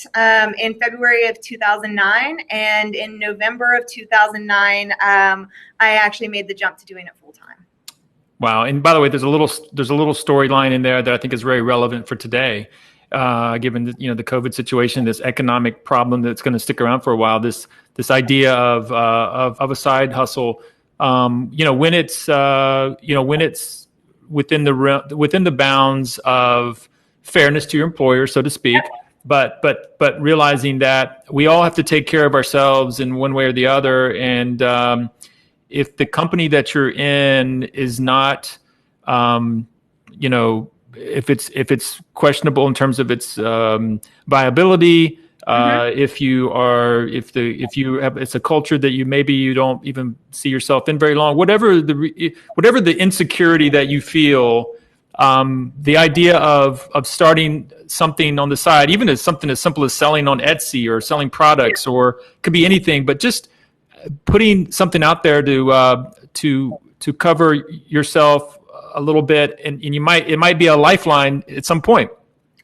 in February of 2009, and in November of 2009, I actually made the jump to doing it full time. Wow! And by the way, there's a little storyline in there that I think is very relevant for today, given the COVID situation, this economic problem that's going to stick around for a while. This idea of a side hustle, when it's within the bounds of fairness to your employer, so to speak, but realizing that we all have to take care of ourselves in one way or the other, and if the company that you're in is not, if it's questionable in terms of its viability, it's a culture that you don't even see yourself in very long, whatever the insecurity that you feel, the idea of starting something on the side, even as something as simple as selling on Etsy or selling products, or could be anything, but just putting something out there to cover yourself a little bit, and it might be a lifeline at some point.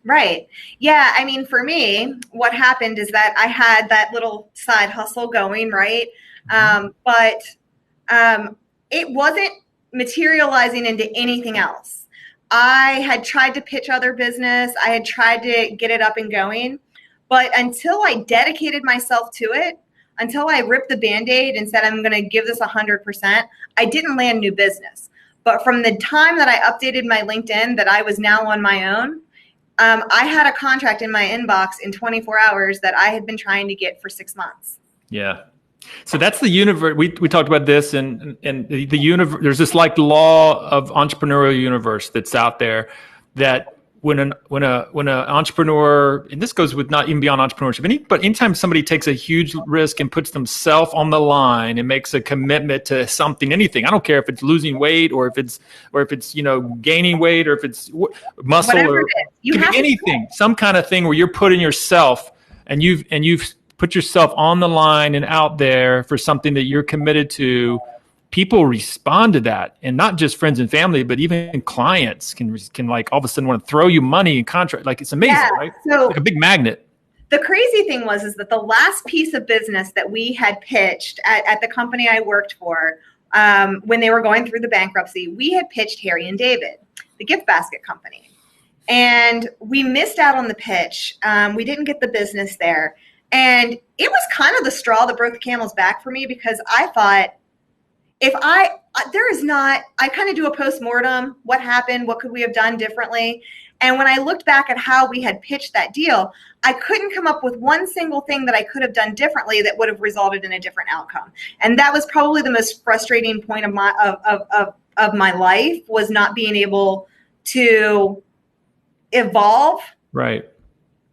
Right. Yeah. I mean, for me, what happened is that I had that little side hustle going, right? But it wasn't materializing into anything else. I had tried to pitch other business. I had tried to get it up and going, but until I dedicated myself to it, until I ripped the Band-Aid and said, I'm going to give this 100%, I didn't land new business. But from the time that I updated my LinkedIn that I was now on my own, I had a contract in my inbox in 24 hours that I had been trying to get for 6 months. Yeah. So that's the universe. We talked about this, and the universe. There's this like law of entrepreneurial universe that's out there, that when an entrepreneur, and this goes with not even beyond entrepreneurship, but anytime somebody takes a huge risk and puts themselves on the line and makes a commitment to something, anything, I don't care if it's losing weight or if it's gaining weight or if it's muscle, whatever, or it could be anything, some kind of thing where you're putting yourself and you've put yourself on the line and out there for something that you're committed to. People respond to that, and not just friends and family, but even clients can like all of a sudden want to throw you money and contract. Like, it's amazing, right? So it's like a big magnet. The crazy thing is that the last piece of business that we had pitched at the company I worked for, when they were going through the bankruptcy, we had pitched Harry and David, the gift basket company, and we missed out on the pitch. We didn't get the business there, and it was kind of the straw that broke the camel's back for me, because I thought, if I there is not, I kind of do a postmortem. What happened? What could we have done differently? And when I looked back at how we had pitched that deal, I couldn't come up with one single thing that I could have done differently that would have resulted in a different outcome. And that was probably the most frustrating point of my life, was not being able to evolve. Right.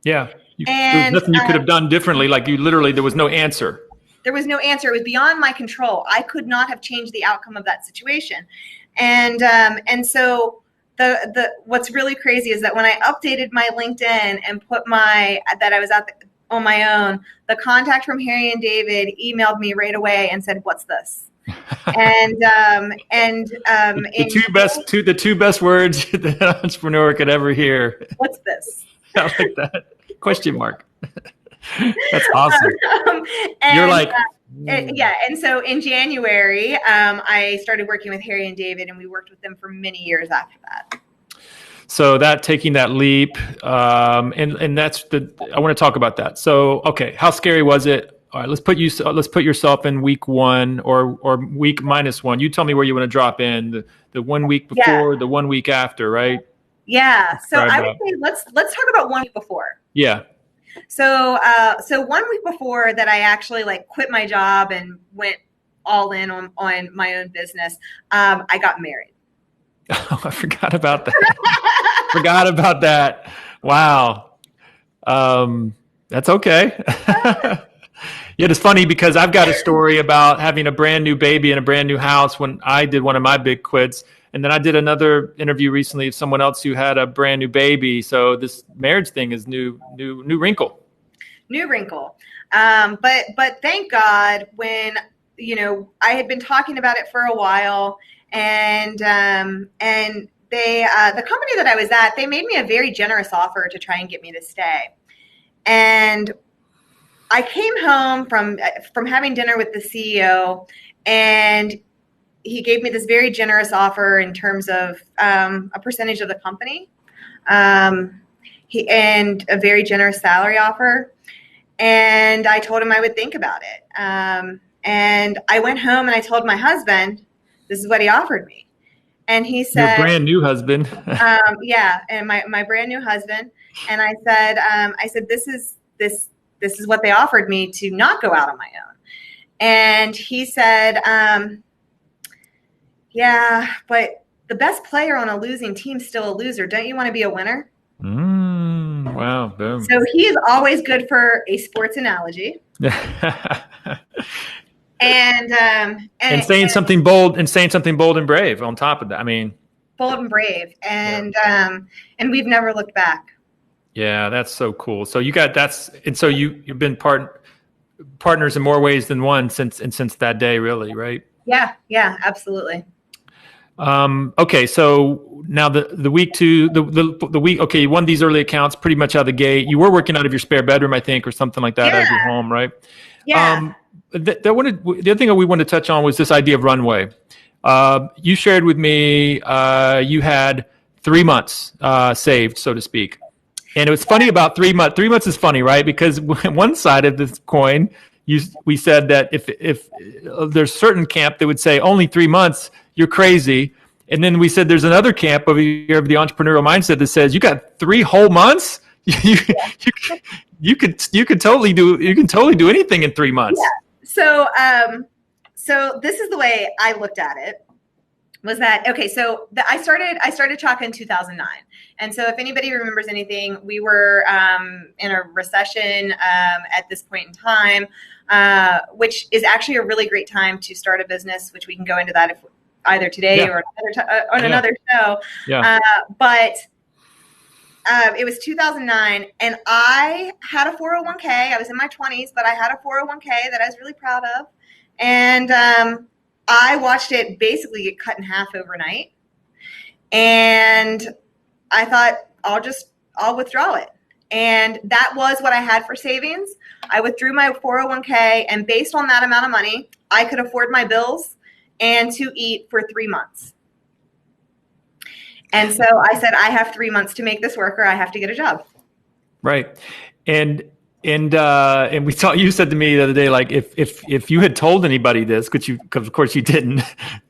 Yeah. There was nothing you could have done differently. Like there was no answer. There was no answer. It was beyond my control. I could not have changed the outcome of that situation. And so the what's really crazy is that when I updated my LinkedIn and put that I was on my own, the contact from Harry and David emailed me right away and said, "What's this?" The two best words that an entrepreneur could ever hear. What's this? I like that. Question mark. That's awesome. You're like, and so in January, I started working with Harry and David, and we worked with them for many years after that. So taking that leap, and that's I want to talk about that. So, okay, how scary was it? All right, let's put yourself in week 1 or week -1. You tell me where you want to drop in, the 1 week before, the 1 week after, right? Yeah. So I would say let's talk about 1 week before. Yeah. So 1 week before that, I actually quit my job and went all in on my own business. I got married. Oh, I forgot about that. Wow. That's okay. Yeah, it's funny because I've got a story about having a brand new baby in a brand new house when I did one of my big quits. And then I did another interview recently of someone else who had a brand new baby. So this marriage thing is new wrinkle. New wrinkle. But thank God, when, I had been talking about it for a while, and they, the company that I was at, they made me a very generous offer to try and get me to stay. And I came home from having dinner with the CEO, and he gave me this very generous offer in terms of a percentage of the company, and a very generous salary offer. And I told him I would think about it. And I went home and I told my husband, this is what he offered me. And he said, your brand new husband. Yeah. And my brand new husband. And I said, this is what they offered me to not go out on my own. And he said, yeah, but the best player on a losing team is still a loser. Don't you want to be a winner? Wow. Boom. So he is always good for a sports analogy. and saying something bold and brave on top of that. I mean, bold and brave. And we've never looked back. Yeah, that's so cool. So so you've been partners in more ways than one since that day, really, right? Yeah, absolutely. Okay, so now the week 2, the week. Okay, you won these early accounts pretty much out of the gate. You were working out of your spare bedroom, I think, or something like that, out of your home, right? Yeah. The other thing that we wanted to touch on was this idea of runway. You shared with me you had 3 months saved, so to speak. And it was funny about 3 months. 3 months is funny, right? Because one side of this coin, we said that if there's certain camp that would say only 3 months, you're crazy. And then we said there's another camp over here of the entrepreneurial mindset that says you got 3 whole months. You can totally do anything in 3 months. Yeah. So this is the way I looked at it. Was that okay? So I started Chaka in 2009, and so if anybody remembers anything, we were in a recession at this point in time, which is actually a really great time to start a business. Which we can go into that if either today or another show. Yeah. But it was 2009, and I had a 401k. I was in my 20s, but I had a 401k that I was really proud of, and I watched it basically get cut in half overnight, and I thought I'll withdraw it. And that was what I had for savings. I withdrew my 401k, and based on that amount of money, I could afford my bills and to eat for 3 months. And so I said, I have 3 months to make this work, or I have to get a job. Right. And And we thought you said to me the other day, like if you had told anybody this, because of course you didn't,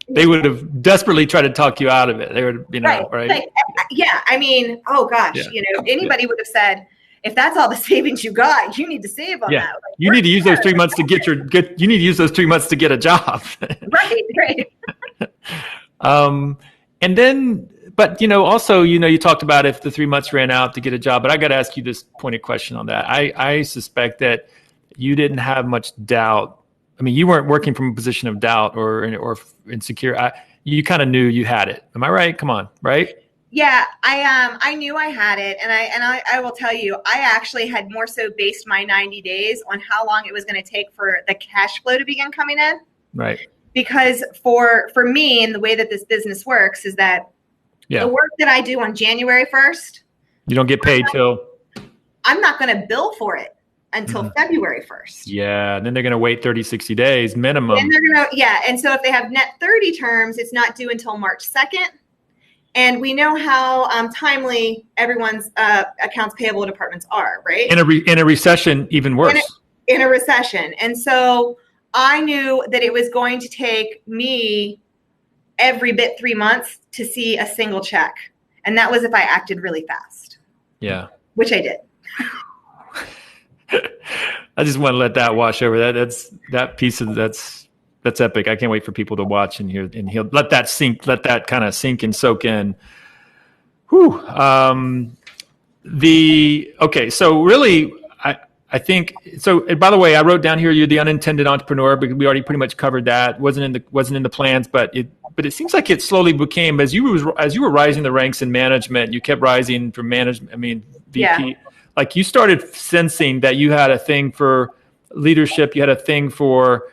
they would have desperately tried to talk you out of it. They would, right? Like, yeah. I mean, oh gosh, anybody would have said, if that's all the savings you got, you need to save on that. Like, you need to use those 3 months to you need to use those 3 months to get a job. Right. And then, but also, you talked about if the 3 months ran out to get a job, but I got to ask you this pointed question on that. I suspect that you didn't have much doubt. I mean, you weren't working from a position of doubt or insecure. You kind of knew you had it. Am I right? Come on, right? Yeah, I knew I had it, and I will tell you, I actually had more so based my 90 days on how long it was going to take for the cash flow to begin coming in. Right. Because for me, and the way that this business works is that the work that I do on January 1st, you don't get paid till I'm not going to bill for it until February 1st. Yeah, and then they're going to wait 30, 60 days minimum. And they're going to and so if they have net 30 terms, it's not due until March 2nd. And we know how timely everyone's accounts payable departments are, right? In a recession, even worse. In a recession. And so I knew that it was going to take me every bit 3 months to see a single check. And that was if I acted really fast. Yeah. Which I did. I just want to let that wash over. That's epic. I can't wait for people to watch and hear and he'll let that kind of sink and soak in. Whew. So really I think so. And by the way, I wrote down here you're the unintended entrepreneur, because we already pretty much covered that. Wasn't in the plans, but it seems like it slowly became as you were rising the ranks in management. You kept rising from management. I mean, VP. Yeah. Like you started sensing that you had a thing for leadership. You had a thing for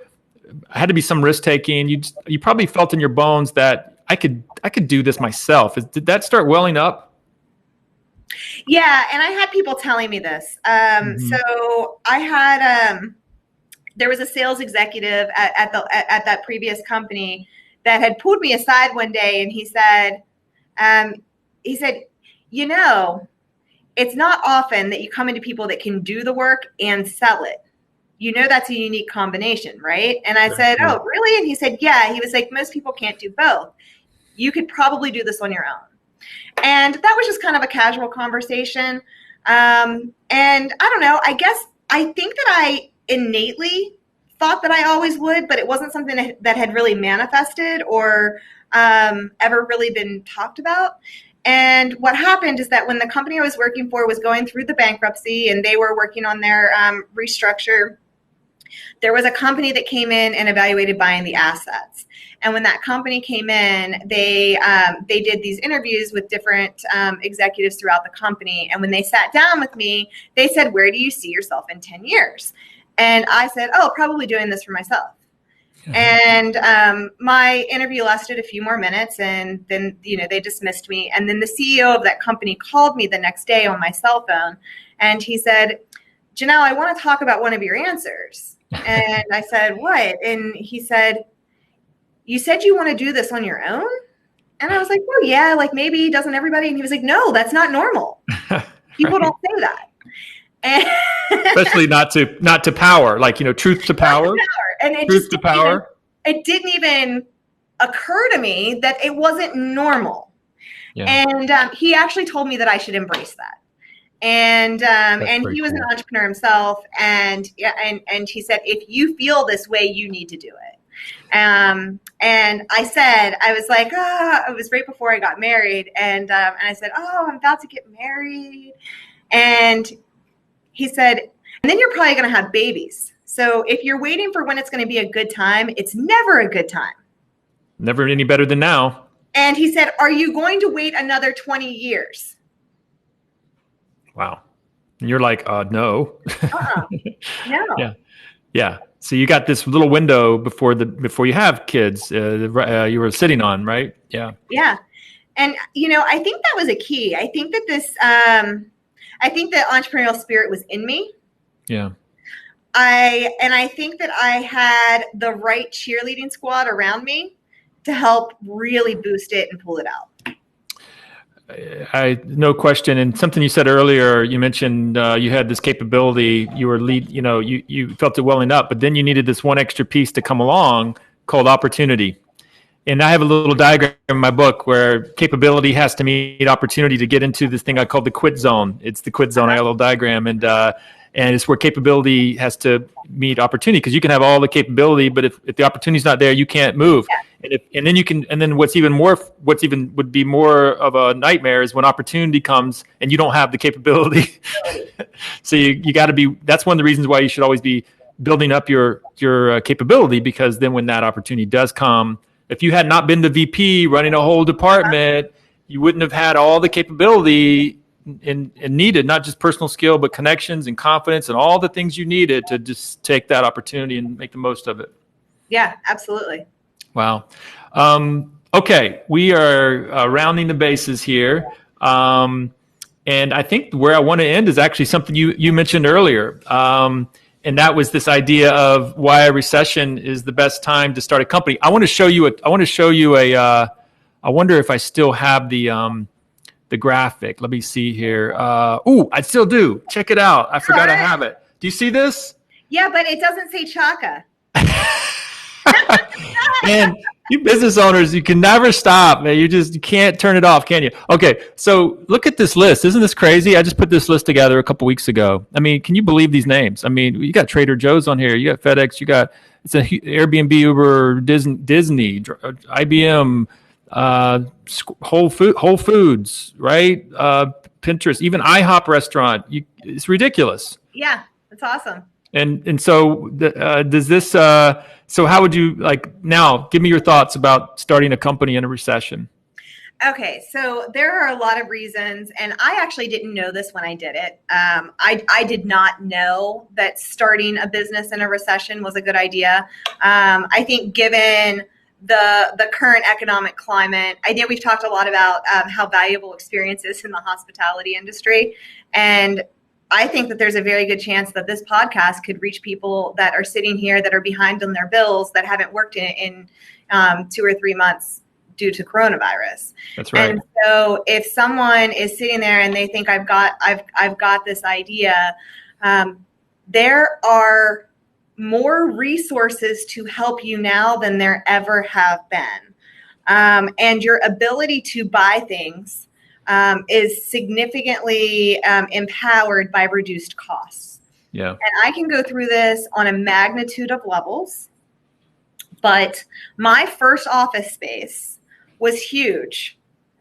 had to be some risk taking. You probably felt in your bones that I could do this myself. Did that start welling up? Yeah, and I had people telling me this. So I had there was a sales executive at that previous company that had pulled me aside one day, and he said, it's not often that you come into people that can do the work and sell it. That's a unique combination, right? And I said, oh, really? And he said, yeah. He was like, most people can't do both. You could probably do this on your own. And that was just kind of a casual conversation. And I don't know, I think that I innately thought that I always would, but it wasn't something that had really manifested or ever really been talked about. And what happened is that when the company I was working for was going through the bankruptcy and they were working on their restructure, there was a company that came in and evaluated buying the assets. And when that company came in, they did these interviews with different executives throughout the company. And when they sat down with me, they said, where do you see yourself in 10 years? And I said, oh, probably doing this for myself. And my interview lasted a few more minutes, and then they dismissed me. And then the CEO of that company called me the next day on my cell phone, and he said, Janelle, I want to talk about one of your answers. And I said, what? And he said, you said you want to do this on your own? And I was like, well, yeah, like maybe doesn't everybody? And he was like, no, that's not normal. People don't say that. And especially not to power, like, truth to power. And truth to power. It didn't even occur to me that it wasn't normal. Yeah. And he actually told me that I should embrace that. And he was an entrepreneur himself, and he said, if you feel this way, you need to do it. And I said, I was like, it was right before I got married, and I said, oh, I'm about to get married, and he said, and then you're probably going to have babies. So if you're waiting for when it's going to be a good time, it's never a good time. Never any better than now. And he said, are you going to wait another 20 years? Wow. And you're like, no. No. Yeah. So you got this little window before you have kids you were sitting on, right? Yeah. Yeah. And, I think that was a key. I think that I think the entrepreneurial spirit was in me. Yeah. I think that I had the right cheerleading squad around me to help really boost it and pull it out. I no question. And something you said earlier, you mentioned you had this capability. You were you felt it welling up, but then you needed this one extra piece to come along called opportunity. And I have a little diagram in my book where capability has to meet opportunity to get into this thing I call the quit zone. It's the quit zone. I got a little diagram, and it's where capability has to meet opportunity, because you can have all the capability, but if the opportunity's not there, you can't move. Yeah. And then what's even would be more of a nightmare is when opportunity comes and you don't have the capability. So you got to be. That's one of the reasons why you should always be building up your capability, because then when that opportunity does come. If you had not been the VP running a whole department, you wouldn't have had all the capability and needed, not just personal skill, but connections and confidence and all the things you needed to just take that opportunity and make the most of it. Yeah, absolutely. Wow. Okay, we are rounding the bases here. And I think where I want to end is actually something you mentioned earlier. And that was this idea of why a recession is the best time to start a company. I want to show you I wonder if I still have the graphic. Let me see here. I still do. Check it out. I forgot I have it. Do you see this? Yeah, but it doesn't say Chaka. And you business owners, you can never stop, man. You can't turn it off, can you? Okay, so look at this list. Isn't this crazy? I just put this list together a couple weeks ago. I mean, can you believe these names? I mean, you got Trader Joe's on here. You got FedEx. It's a Airbnb, Uber, Disney, IBM, Whole Foods, right? Pinterest, even IHOP restaurant. It's ridiculous. Yeah, that's awesome. And so does this? So how would you now? Give me your thoughts about starting a company in a recession. Okay, so there are a lot of reasons, and I actually didn't know this when I did it. I did not know that starting a business in a recession was a good idea. I think given the current economic climate, I know we've talked a lot about how valuable experience is in the hospitality industry, and I think that there's a very good chance that this podcast could reach people that are sitting here that are behind on their bills, that haven't worked in 2 or 3 months due to coronavirus. That's right. And so if someone is sitting there and they think I've got this idea, there are more resources to help you now than there ever have been. And your ability to buy things is significantly empowered by reduced costs. Yeah. And I can go through this on a magnitude of levels, but my first office space was huge.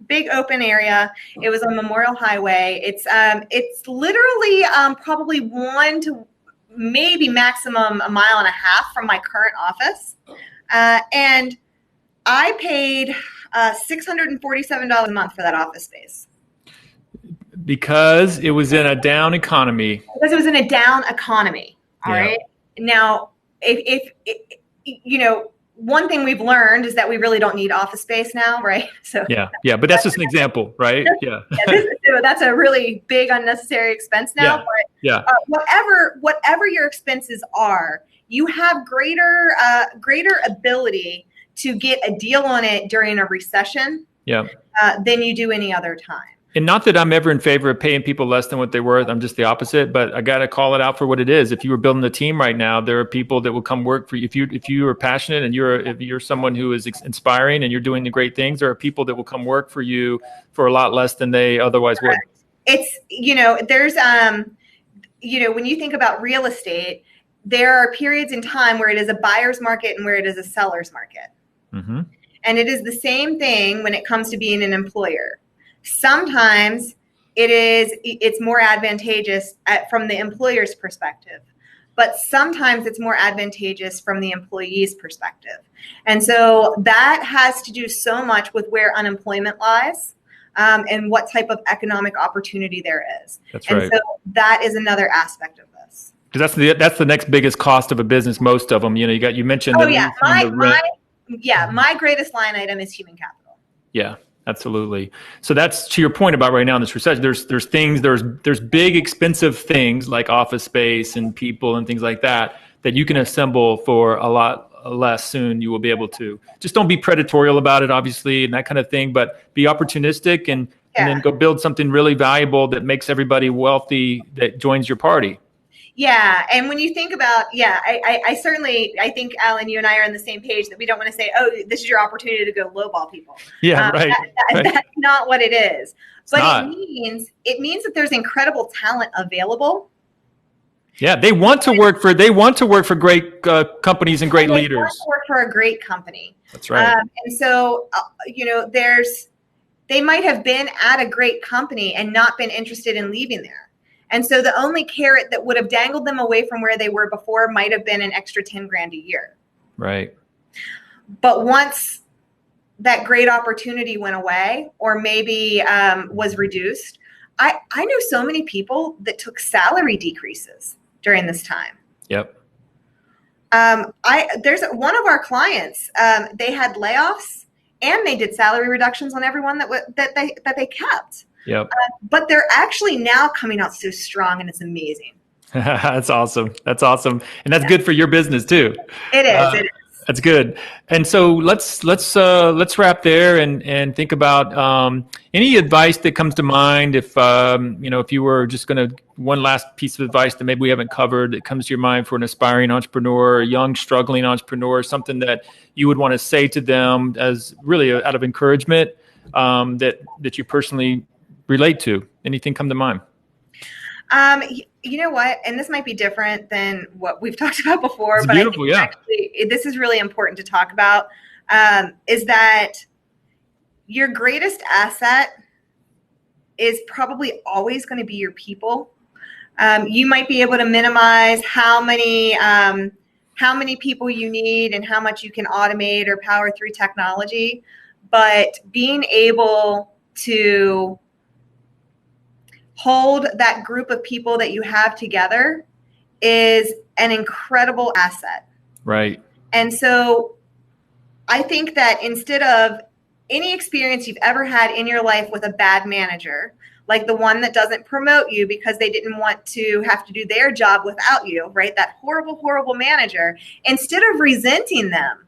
Big open area. It was on Memorial Highway. It's literally probably 1 to maybe maximum 1.5 miles from my current office. And I paid $647 a month for that office space. Because it was in a down economy. Because it was in a down economy. All right. Now, if one thing we've learned is that we really don't need office space now, right? So yeah, but that's just an example, right? Yeah. That's a really big unnecessary expense now. Yeah. But whatever your expenses are, you have greater ability to get a deal on it during a recession than you do any other time. And not that I'm ever in favor of paying people less than what they're worth. I'm just the opposite, but I got to call it out for what it is. If you were building a team right now, there are people that will come work for you. If you are passionate and if you're someone who is inspiring and you're doing the great things, there are people that will come work for you for a lot less than they otherwise would. It's, there's, when you think about real estate, there are periods in time where it is a buyer's market and where it is a seller's market. Mm-hmm. And it is the same thing when it comes to being an employer. Sometimes it's more advantageous from the employer's perspective, but sometimes it's more advantageous from the employee's perspective. And so that has to do so much with where unemployment lies and what type of economic opportunity there is. That's right. And so that is another aspect of this. Because that's the next biggest cost of a business. Most of them, you mentioned. My greatest line item is human capital. Yeah. Absolutely. So that's to your point about right now in this recession. There's big expensive things like office space and people and things like that you can assemble for a lot less soon. You will be able to just don't be predatory about it, obviously, and that kind of thing, but be opportunistic. And and then go build something really valuable that makes everybody wealthy that joins your party. Yeah. And when you think about, I certainly, I think, Alan, you and I are on the same page that we don't want to say, oh, this is your opportunity to go lowball people. Yeah, right. That's not what it is. But it means that there's incredible talent available. Yeah, they want to work for great companies and great leaders. They want to work for a great company. That's right. And so, they might have been at a great company and not been interested in leaving there. And so the only carrot that would have dangled them away from where they were before might have been an extra 10 grand a year. Right. But once that great opportunity went away, or maybe was reduced, I know so many people that took salary decreases during this time. Yep. There's one of our clients, they had layoffs and they did salary reductions on everyone that they kept. Yep. But they're actually now coming out so strong, and it's amazing. That's awesome. That's awesome. And that's good for your business too. It is. That's good. And so let's wrap there and think about any advice that comes to mind. If if you were just going to, one last piece of advice that maybe we haven't covered that comes to your mind for an aspiring entrepreneur, a young struggling entrepreneur, something that you would want to say to them as really out of encouragement that you personally relate to. Anything come to mind? You know what? And this might be different than what we've talked about before, it's but beautiful, I think actually, this is really important to talk about, is that your greatest asset is probably always going to be your people. You might be able to minimize how many people you need and how much you can automate or power through technology, but being able to hold that group of people that you have together is an incredible asset. Right. And so I think that instead of any experience you've ever had in your life with a bad manager, like the one that doesn't promote you because they didn't want to have to do their job without you, right? That horrible, horrible manager, instead of resenting them,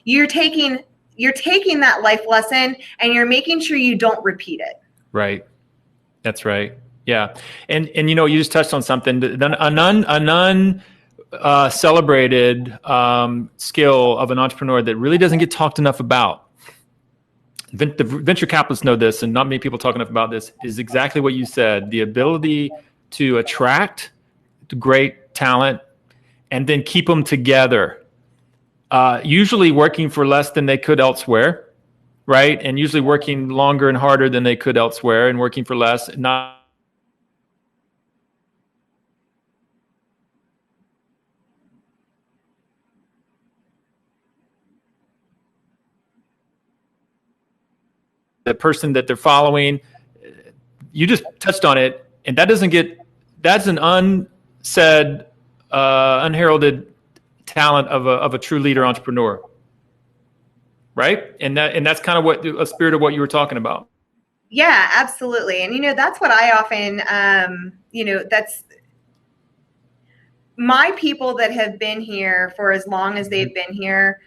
you're taking that life lesson and you're making sure you don't repeat it. Right. That's right. Yeah. And you just touched on something, a celebrated skill of an entrepreneur that really doesn't get talked enough about. The venture capitalists know this, and not many people talk enough about this, is exactly what you said, the ability to attract great talent and then keep them together, usually working for less than they could elsewhere. Right. And usually working longer and harder than they could elsewhere and working for less. Not the person that they're following. You just touched on it. And that's an unsaid, unheralded talent of a true leader entrepreneur. Right. And that's kind of what a spirit of what you were talking about. Yeah, absolutely. And, that's what I often, that's my people that have been here for as long as they've been here.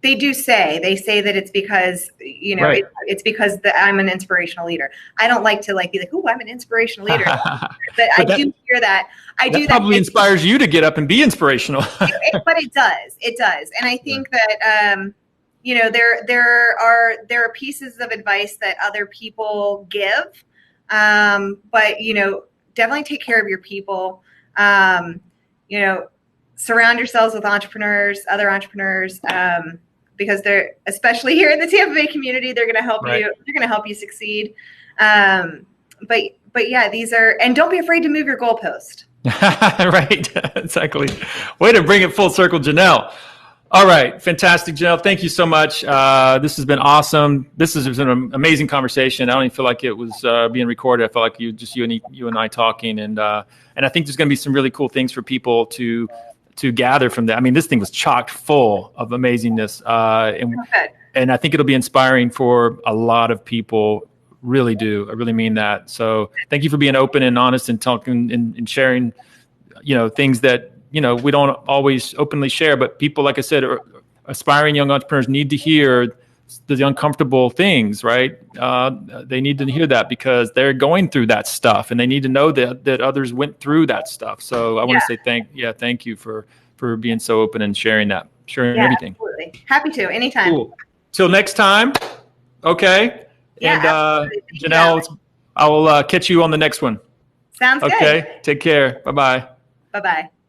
They do say that it's because, right. It's because I'm an inspirational leader. I don't like to be like, oh, I'm an inspirational leader. But I do hear that. That probably inspires you to get up and be inspirational. But it does. And I think that, there are pieces of advice that other people give. But, definitely take care of your people. Surround yourselves with other entrepreneurs, because they're, especially here in the Tampa Bay community, they're going to help you. They're going to help you succeed. But yeah, and don't be afraid to move your goalpost. Right. Exactly. Way to bring it full circle, Janelle. All right. Fantastic, Janelle. Thank you so much. This has been awesome. This has been an amazing conversation. I don't even feel like it was being recorded. I felt like you and I talking. And I think there's going to be some really cool things for people to gather from that. I mean, this thing was chocked full of amazingness. And I think it'll be inspiring for a lot of people. Really do. I really mean that. So thank you for being open and honest and talking and sharing, things that, we don't always openly share, but people, like I said, aspiring young entrepreneurs need to hear the uncomfortable things, right? They need to hear that because they're going through that stuff, and they need to know that others went through that stuff. So I want to say thank you for being so open and sharing everything. Absolutely. Happy to, anytime. Cool. Till next time. Okay. Yeah, and Janelle, I will catch you on the next one. Sounds good. Okay. Take care. Bye-bye. Bye-bye.